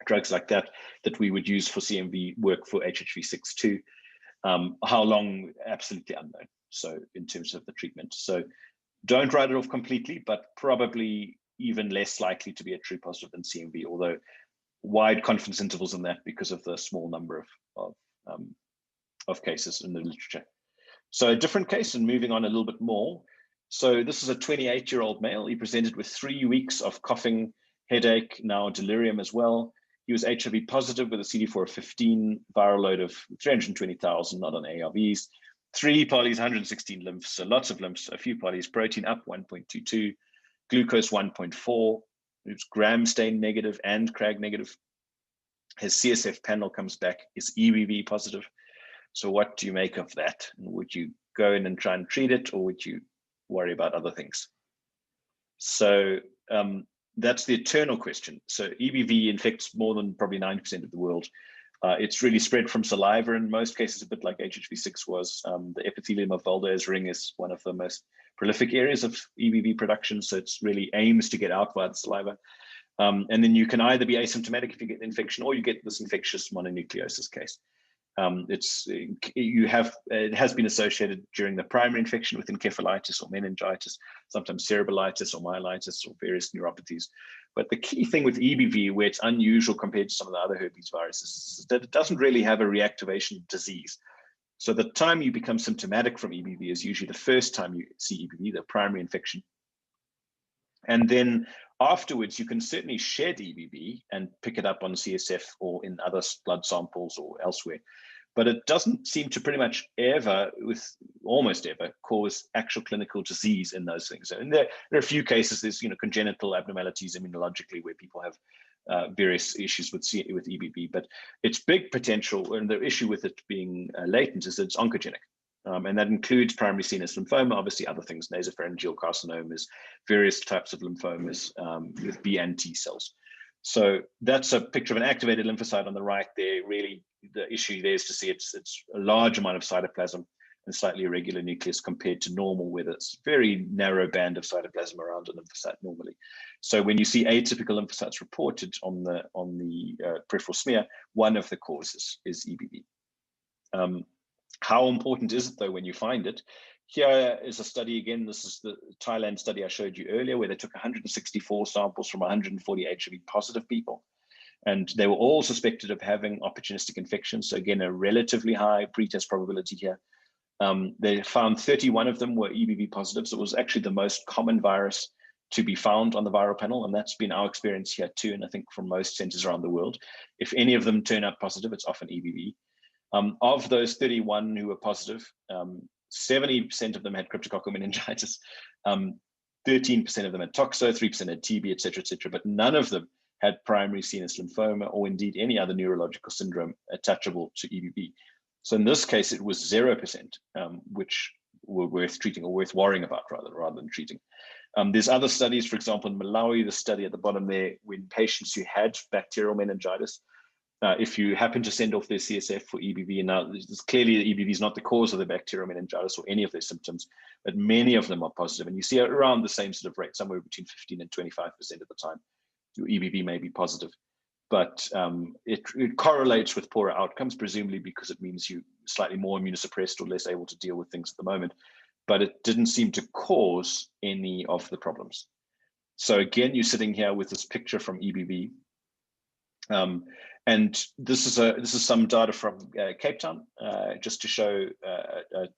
drugs like that we would use for CMV work for HHV6 too. How long, absolutely unknown. So in terms of the treatment, so don't write it off completely, but probably even less likely to be a true positive than CMV, although wide confidence intervals in that because of the small number of cases in the literature. So a different case, and moving on a little bit more. So this is a 28-year-old male. He presented with 3 weeks of coughing, headache, now delirium as well. He was HIV positive with a CD4 of 15, viral load of 320,000, not on ARVs, 3 polys, 116 lymphs, so lots of lymphs, a few polys, protein up 1.22, glucose 1.4, it was gram stain negative and CRAG negative. His CSF panel comes back, is EBV positive. So what do you make of that? Would you go in and try and treat it, or would you worry about other things? So that's the eternal question. So EBV infects more than probably 90% of the world. It's really spread from saliva in most cases, a bit like HHV6 was. The epithelium of Valdes ring is one of the most prolific areas of EBV production, so it's really aims to get out via the saliva. And then you can either be asymptomatic if you get the infection, or you get this infectious mononucleosis case. It has been associated during the primary infection with encephalitis or meningitis, sometimes cerebrolitis or myelitis or various neuropathies. But the key thing with EBV, where it's unusual compared to some of the other herpes viruses, is that it doesn't really have a reactivation disease. So the time you become symptomatic from EBV is usually the first time you see EBV, the primary infection. And then afterwards, you can certainly shed EBV and pick it up on CSF or in other blood samples or elsewhere. But it doesn't seem to pretty much ever, with almost ever, cause actual clinical disease in those things. And there are a few cases, there's congenital abnormalities immunologically where people have various issues with EBV, but its big potential, and the issue with it being latent, is that it's oncogenic. And that includes primary CNS lymphoma, obviously other things, nasopharyngeal carcinomas, various types of lymphomas with B and T cells. So that's a picture of an activated lymphocyte on the right there. Really, the issue there is to see it's a large amount of cytoplasm and slightly irregular nucleus compared to normal, where there's very narrow band of cytoplasm around a lymphocyte normally. So when you see atypical lymphocytes reported on the peripheral smear, one of the causes is EBV. How important is it though when you find it? Here is a study again. This is the Thailand study I showed you earlier, where they took 164 samples from 140 HIV positive people, and they were all suspected of having opportunistic infections. So again, a relatively high pretest probability here. They found 31 of them were EBV positive. So it was actually the most common virus to be found on the viral panel, and that's been our experience here too, and I think from most centers around the world. If any of them turn up positive, it's often EBV. Of those 31 who were positive, 70% of them had cryptococcal meningitis, 13% of them had toxo, 3% had TB, et cetera, but none of them had primary CNS lymphoma or indeed any other neurological syndrome attachable to EBV. So in this case, it was 0%, which were worth treating or worth worrying about rather than treating. There's other studies, for example, in Malawi, the study at the bottom there, when patients who had bacterial meningitis, if you happen to send off their CSF for EBV, and now clearly the EBV is not the cause of the bacterial meningitis or any of their symptoms, but many of them are positive. And you see around the same sort of rate, somewhere between 15 and 25% of the time, your EBV may be positive. But it correlates with poorer outcomes, presumably because it means you're slightly more immunosuppressed or less able to deal with things at the moment. But it didn't seem to cause any of the problems. So again, you're sitting here with this picture from EBV. And this is some data from Cape Town, just to show. I'm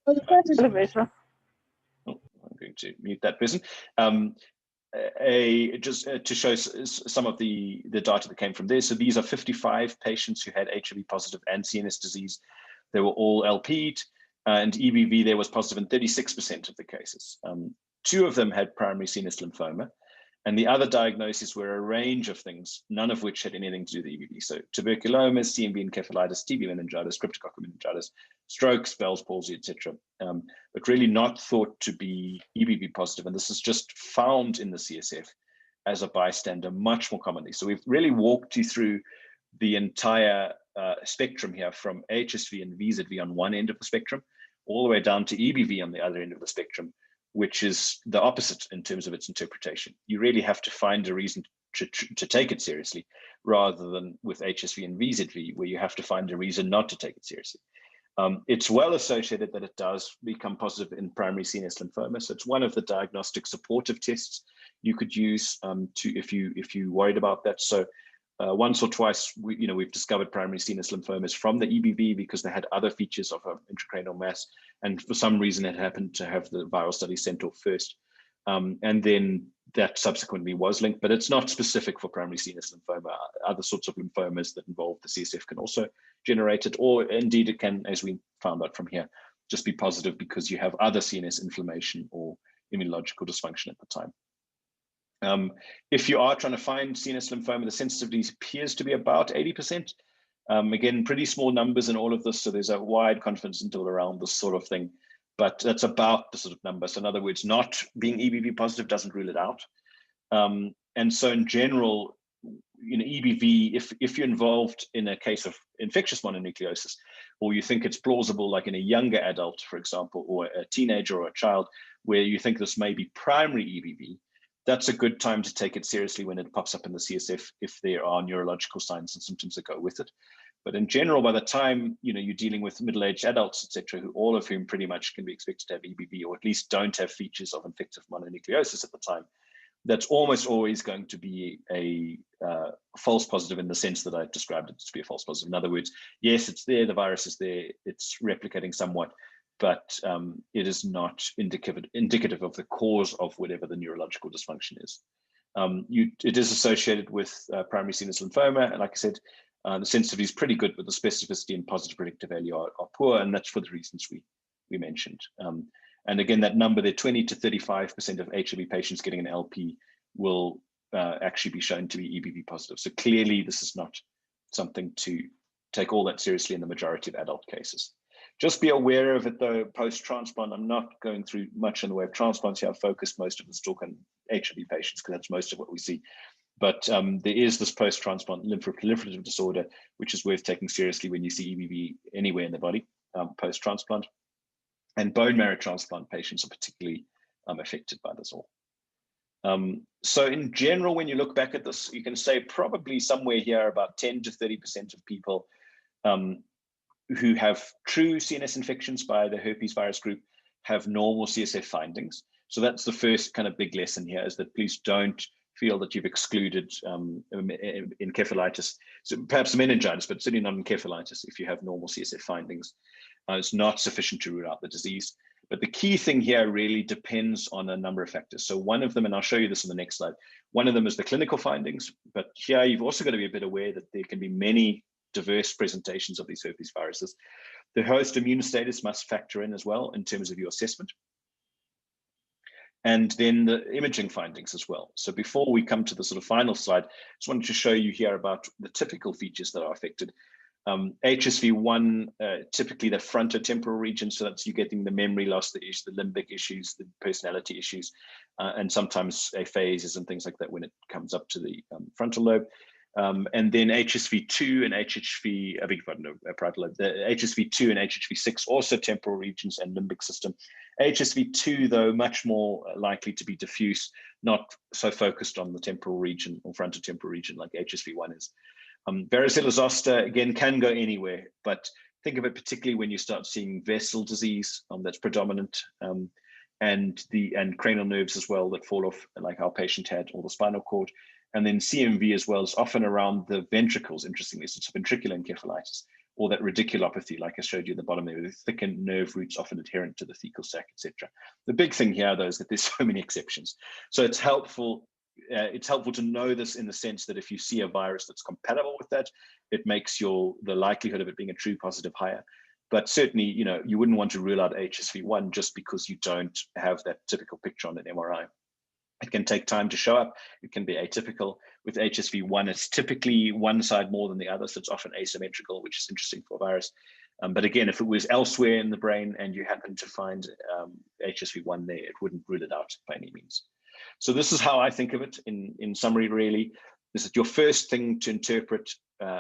going to mute that person. Just to show some of the data that came from there. So these are 55 patients who had HIV positive and CNS disease. They were all LP'd, and EBV there was positive in 36% of the cases. 2 of them had primary CNS lymphoma. And the other diagnoses were a range of things, none of which had anything to do with EBV. So tuberculosis, CMV encephalitis, TB meningitis, cryptococcal meningitis, strokes, Bell's palsy, etc. But really not thought to be EBV positive. And this is just found in the CSF as a bystander much more commonly. So we've really walked you through the entire spectrum here, from HSV and VZV on one end of the spectrum, all the way down to EBV on the other end of the spectrum, which is the opposite in terms of its interpretation. You really have to find a reason to take it seriously, rather than with HSV and VZV, where you have to find a reason not to take it seriously. It's well associated that it does become positive in primary CNS lymphoma. So it's one of the diagnostic supportive tests you could use if you worried about that. So once or twice, we've discovered primary CNS lymphomas from the EBV because they had other features of an intracranial mass, and for some reason it happened to have the viral study sent off first, and then that subsequently was linked. But it's not specific for primary CNS lymphoma. Other sorts of lymphomas that involve the CSF can also generate it, or indeed it can, as we found out from here, just be positive because you have other CNS inflammation or immunological dysfunction at the time. If you are trying to find CNS lymphoma, the sensitivity appears to be about 80%. Again, pretty small numbers in all of this, so there's a wide confidence interval around this sort of thing, but that's about the sort of number. So in other words, not being EBV positive doesn't rule it out. And so in general, EBV, if you're involved in a case of infectious mononucleosis, or you think it's plausible, like in a younger adult, for example, or a teenager or a child, where you think this may be primary EBV, that's a good time to take it seriously when it pops up in the CSF, if there are neurological signs and symptoms that go with it. But in general, by the time you're dealing with middle-aged adults, etc., all of whom pretty much can be expected to have EBV, or at least don't have features of infective mononucleosis at the time, that's almost always going to be a false positive, in the sense that I described it to be a false positive. In other words, yes, it's there, the virus is there, it's replicating somewhat, but it is not indicative of the cause of whatever the neurological dysfunction is. It is associated with primary CNS lymphoma, and like I said, the sensitivity is pretty good, but the specificity and positive predictive value are poor, and that's for the reasons we mentioned. And again, that number there, 20 to 35% of HIV patients getting an LP will actually be shown to be EBV positive. So clearly, this is not something to take all that seriously in the majority of adult cases. Just be aware of it though, post-transplant. I'm not going through much in the way of transplants here. I've focused most of this talk on HIV patients because that's most of what we see. But there is this post-transplant lymphoproliferative disorder, which is worth taking seriously when you see EBV anywhere in the body post-transplant. And bone marrow transplant patients are particularly affected by this all. So in general, when you look back at this, you can say probably somewhere here about 10 to 30% of people who have true CNS infections by the herpesvirus group have normal CSF findings. So that's the first kind of big lesson here, is that please don't feel that you've excluded encephalitis, so perhaps meningitis, but certainly not encephalitis if you have normal CSF findings. It's not sufficient to rule out the disease. But the key thing here really depends on a number of factors. So one of them, and I'll show you this in the next slide, one of them is the clinical findings, but here you've also got to be a bit aware that there can be many diverse presentations of these herpes viruses. The host immune status must factor in as well in terms of your assessment. And then the imaging findings as well. So before we come to the sort of final slide, I just wanted to show you here about the typical features that are affected. HSV1, typically the frontotemporal region, so that's you getting the memory loss, the limbic issues, the personality issues, and sometimes aphases and things like that when it comes up to the frontal lobe. And then HSV2 and HSV, I beg your pardon, no, parietal lobe, the HSV2 and HSV6, also temporal regions and limbic system. HSV2, though, much more likely to be diffuse, not so focused on the temporal region or frontotemporal region like HSV1 is. Varicella zoster, again, can go anywhere, but think of it particularly when you start seeing vessel disease that's predominant, and cranial nerves as well that fall off, like our patient had, or the spinal cord. And then CMV as well is often around the ventricles, interestingly, so it's ventricular encephalitis, or that radiculopathy, like I showed you at the bottom there, with thickened nerve roots often adherent to the thecal sac, etc. The big thing here, though, is that there's so many exceptions. So it's helpful to know this in the sense that if you see a virus that's compatible with that, it makes the likelihood of it being a true positive higher. But certainly, you wouldn't want to rule out HSV1 just because you don't have that typical picture on an MRI. It can take time to show up. It can be atypical. With HSV1, it's typically one side more than the other, so it's often asymmetrical, which is interesting for a virus. But again, if it was elsewhere in the brain and you happen to find HSV1 there, it wouldn't rule it out by any means. So this is how I think of it in summary, really, is that your first thing to interpret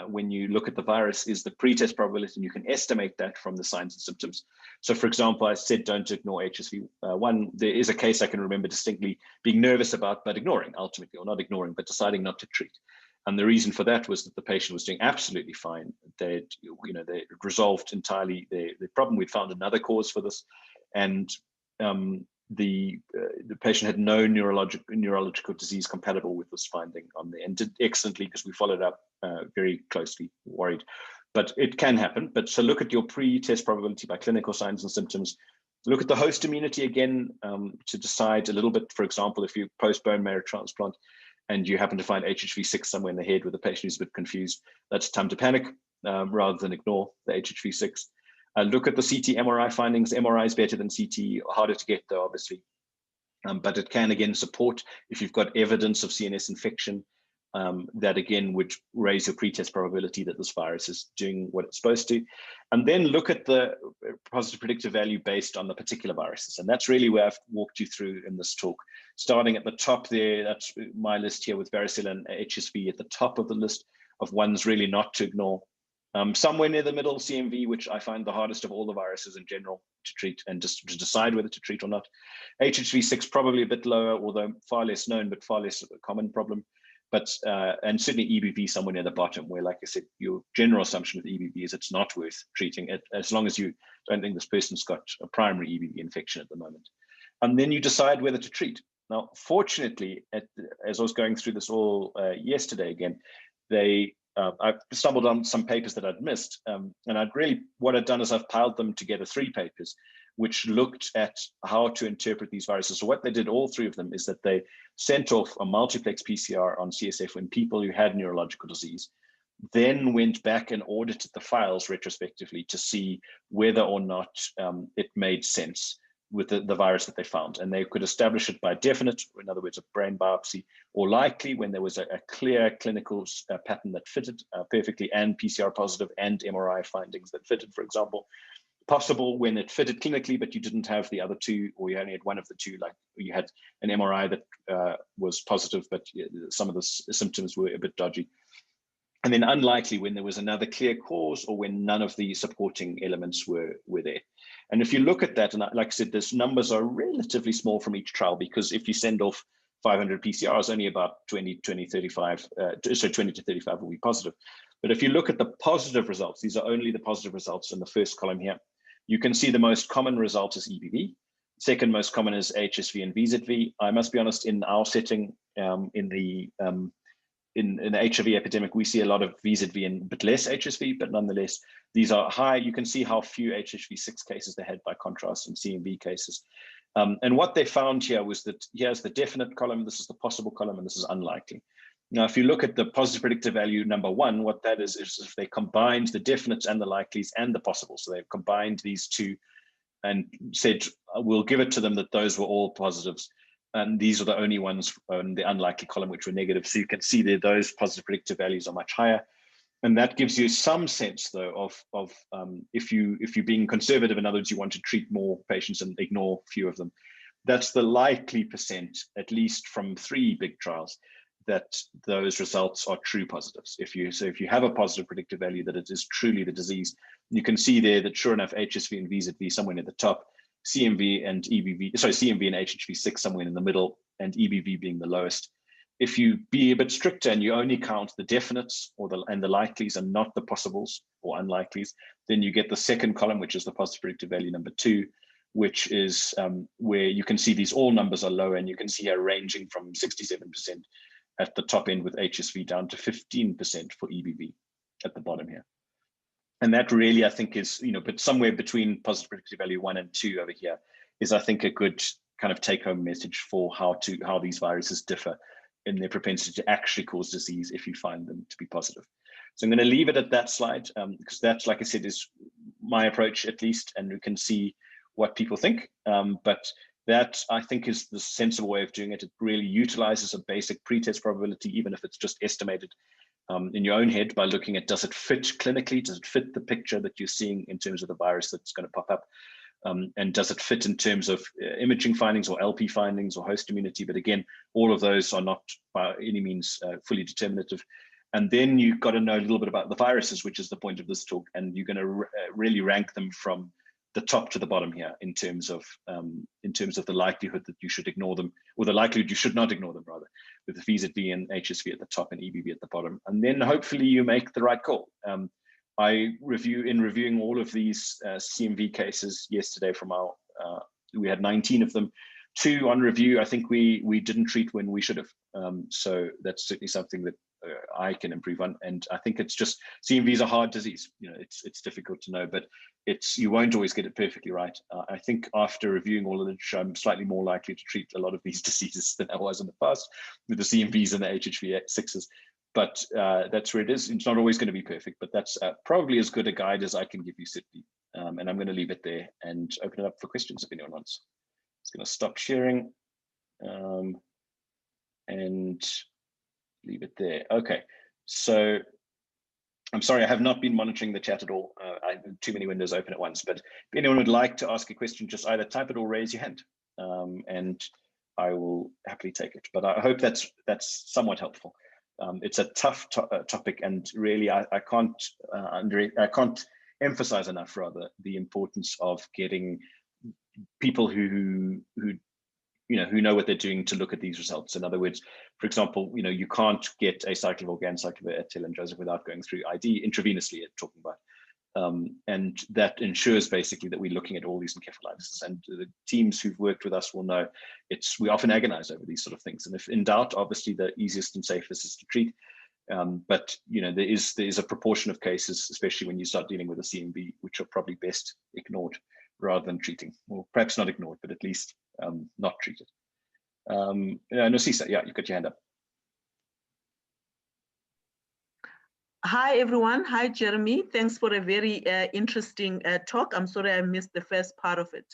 when you look at the virus is the pretest probability, and you can estimate that from the signs and symptoms. So for example, I said don't ignore HSV1. There is a case I can remember distinctly being nervous about, but ignoring ultimately, or not ignoring, but deciding not to treat. And the reason for that was that the patient was doing absolutely fine. They resolved entirely the problem. We'd found another cause for this, and the patient had no neurological disease compatible with this finding on there, and did excellently because we followed up very closely, worried. But it can happen. But so look at your pre-test probability by clinical signs and symptoms. Look at the host immunity again to decide a little bit. For example, if you post bone marrow transplant and you happen to find HHV6 somewhere in the head where the patient is a bit confused, that's time to panic rather than ignore the HHV6. Look at the CT MRI findings. MRI is better than CT, harder to get though, obviously. But it can again support if you've got evidence of CNS infection. that again would raise your pretest probability that this virus is doing what it's supposed to. And then look at the positive predictive value based on the particular viruses. And that's really where I've walked you through in this talk. Starting at the top there, that's my list here with varicella and HSV at the top of the list of ones really not to ignore. Somewhere near the middle, CMV, which I find the hardest of all the viruses in general to treat and just to decide whether to treat or not. HHV6 probably a bit lower, although far less known, but far less common problem. But and certainly EBV somewhere near the bottom, where, like I said, your general assumption with EBV is it's not worth treating it as long as you don't think this person's got a primary EBV infection at the moment. And then you decide whether to treat. Now, fortunately, as I was going through this all yesterday again, I stumbled on some papers that I'd missed, and what I'd done is I've piled them together, 3 papers, which looked at how to interpret these viruses. So what they did, all 3 of them, is that they sent off a multiplex PCR on CSF in people who had neurological disease, then went back and audited the files retrospectively to see whether or not it made sense with the virus that they found. And they could establish it by definite, in other words, a brain biopsy, or likely when there was a clear clinical pattern that fitted perfectly, and PCR positive and MRI findings that fitted, for example. Possible when it fitted clinically, but you didn't have the other 2, or you only had one of the 2, like you had an MRI that was positive, but some of the symptoms were a bit dodgy. And then unlikely when there was another clear cause, or when none of the supporting elements were there. And if you look at that, and like I said, these numbers are relatively small from each trial, because if you send off 500 PCRs, only about 20 to 35 will be positive. But if you look at the positive results, these are only the positive results in the first column here. You can see the most common result is EBV. Second most common is HSV and VZV. I must be honest, in our setting, in the HIV epidemic, we see a lot of VZV and but less HSV, but nonetheless, these are high. You can see how few HHV6 cases they had by contrast in CMV cases. And what they found here was that here's the definite column, this is the possible column, and this is unlikely. Now, if you look at the positive predictive value number 1, what that is if they combined the definites and the likelies and the possibles. So they've combined these 2 and said, we'll give it to them that those were all positives. And these are the only ones on the unlikely column which were negative. So you can see there, those positive predictive values are much higher. And that gives you some sense, though, of if you're being conservative, in other words, you want to treat more patients and ignore few of them. That's the likely percent, at least from 3 big trials, that those results are true positives. If you have a positive predictive value that it is truly the disease, you can see there that sure enough, HSV and VZV somewhere near the top, CMV and HHV6 somewhere in the middle, and EBV being the lowest. If you be a bit stricter and you only count the definites and the likelies and not the possibles or unlikelies, then you get the second column, which is the positive predictive value number 2, which is where you can see these all numbers are low, and you can see here ranging from 67% at the top end with HSV down to 15% for EBV at the bottom here. And that really, I think, is, but somewhere between positive predictive value 1 and 2 over here is, I think, a good kind of take-home message for how these viruses differ in their propensity to actually cause disease if you find them to be positive. So I'm going to leave it at that slide, because that's, like I said, is my approach at least, and we can see what people think. But that, I think, is the sensible way of doing it. It really utilizes a basic pretest probability, even if it's just estimated in your own head by looking at, does it fit clinically? Does it fit the picture that you're seeing in terms of the virus that's going to pop up? And does it fit in terms of imaging findings or LP findings or host immunity? But again, all of those are not by any means fully determinative. And then you've got to know a little bit about the viruses, which is the point of this talk. And you're going to really rank them from the top to the bottom here in terms of the likelihood that you should ignore them, or the likelihood you should not ignore them, rather, with the VZV and HSV at the top and EBV at the bottom. And then hopefully you make the right call. In reviewing all of these CMV cases yesterday from our, we had 19 of them, 2 on review. I think we didn't treat when we should have. So that's certainly something that I can improve on. And I think it's just, CMV is a hard disease. It's difficult to know, but you won't always get it perfectly right. I think after reviewing all of it, I'm slightly more likely to treat a lot of these diseases than I was in the past with the CMVs and the HHV6s. But that's where it is. It's not always going to be perfect, but that's probably as good a guide as I can give you, Sydney. And I'm going to leave it there and open it up for questions if anyone wants. It's going to stop sharing. And leave it there. Okay, so I'm sorry, I have not been monitoring the chat at all. I have too many windows open at once, but if anyone would like to ask a question, just either type it or raise your hand, and I will happily take it. But I hope that's somewhat helpful. It's a tough topic, and really I can't emphasize enough rather the importance of getting people who know what they're doing to look at these results. In other words, for example, you can't get a cycle of organocyclovir at Helen Joseph without going through ID intravenously, talking about. And that ensures basically that we're looking at all these encephalitis. And the teams who've worked with us will know we often agonize over these sort of things. And if in doubt, obviously the easiest and safest is to treat. But there is a proportion of cases, especially when you start dealing with a CMV, which are probably best ignored rather than treating, or perhaps not ignored, but at least not treated. Nosisa, yeah, you got your hand up. Hi, everyone. Hi, Jeremy. Thanks for a very interesting talk. I'm sorry I missed the first part of it.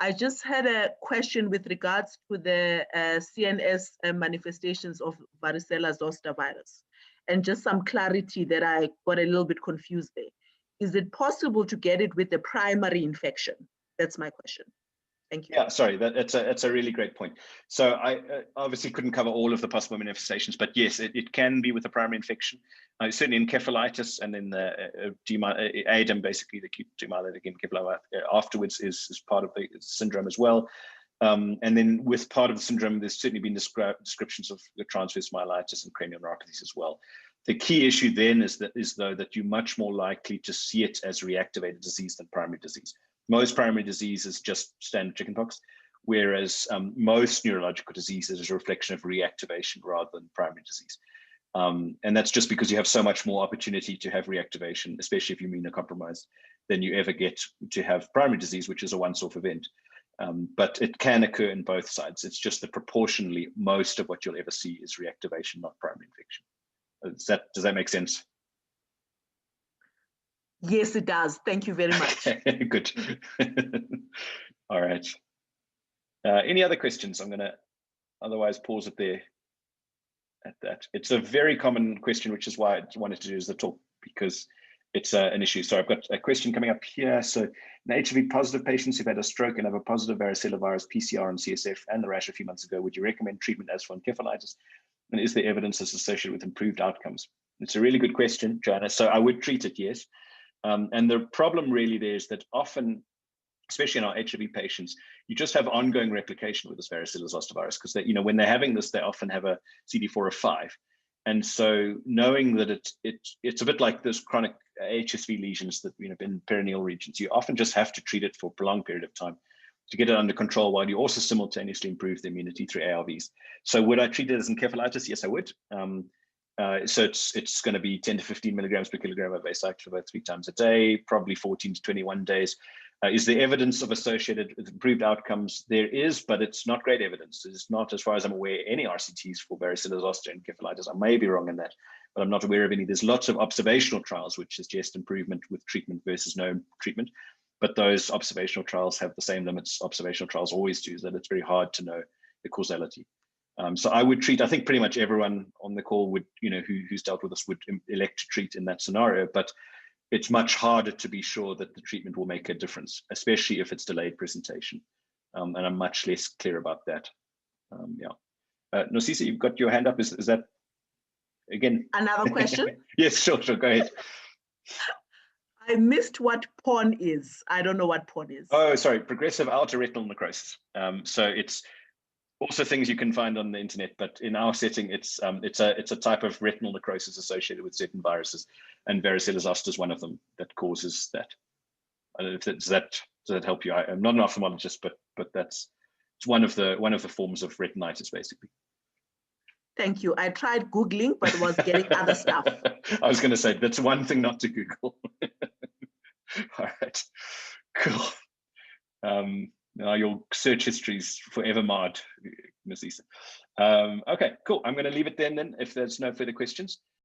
I just had a question with regards to the CNS manifestations of varicella zoster virus, and just some clarity that I got a little bit confused there. Is it possible to get it with the primary infection? That's my question. Thank you. Yeah, sorry, that's a really great point. So I obviously couldn't cover all of the possible manifestations, but yes, it can be with a primary infection. Certainly encephalitis, and then the ADEM, basically the acute demyelinating encephalomyelitis afterwards is part of the syndrome as well. And then with part of the syndrome, there's certainly been descriptions of the transverse myelitis and cranial neuropathies as well. The key issue then is though that you're much more likely to see it as reactivated disease than primary disease. Most primary disease is just standard chickenpox, whereas most neurological diseases is a reflection of reactivation rather than primary disease. And that's just because you have so much more opportunity to have reactivation, especially if you're immunocompromised, than you ever get to have primary disease, which is a once-off event. But it can occur in both sides. It's just that proportionally, most of what you'll ever see is reactivation, not primary infection. Does that make sense? Yes, it does. Thank you very much. Good. All right. Any other questions? I'm going to otherwise pause it there at that. It's a very common question, which is why I wanted to do the talk, because it's an issue. So I've got a question coming up here. So in HIV positive patients who've had a stroke and have a positive varicella virus PCR and CSF and the rash a few months ago, would you recommend treatment as for encephalitis? And is there evidence that's associated with improved outcomes? It's a really good question, Joanna. So I would treat it, yes. And the problem really there is that often, especially in our HIV patients, you just have ongoing replication with this varicella zoster virus, because when they're having this, they often have a CD4 of 5. And so knowing that it's a bit like this chronic HSV lesions that in perineal regions, you often just have to treat it for a prolonged period of time to get it under control, while you also simultaneously improve the immunity through ARVs. So would I treat it as encephalitis? Yes, I would. So it's going to be 10 to 15 milligrams per kilogram of vasculopathy 3 times a day, probably 14 to 21 days. Is there evidence of associated with improved outcomes? There is, but it's not great evidence. There's not, as far as I'm aware, any RCTs for varicella zoster and encephalitis. I may be wrong in that, but I'm not aware of any. There's lots of observational trials which suggest improvement with treatment versus no treatment, but those observational trials have the same limits observational trials always do, that it's very hard to know the causality. So I would treat, I think pretty much everyone on the call would, who's dealt with this would elect to treat in that scenario, but it's much harder to be sure that the treatment will make a difference, especially if it's delayed presentation. And I'm much less clear about that. Yeah. Nosisa, you've got your hand up. Is that, again? Another question? Yes, sure, go ahead. I missed what PON is. I don't know what PON is. Oh, sorry, progressive outer retinal necrosis. So it's also things you can find on the internet, but in our setting, it's a type of retinal necrosis associated with certain viruses, and varicella zoster is one of them that causes that. I don't know if does that help you? I'm not an ophthalmologist, but it's one of the forms of retinitis, basically. Thank you. I tried Googling, but was getting other stuff. I was going to say that's one thing not to Google. All right, cool. Now your search history is forever marred, Ms. Issa. Okay, cool. I'm going to leave it then if there's no further questions.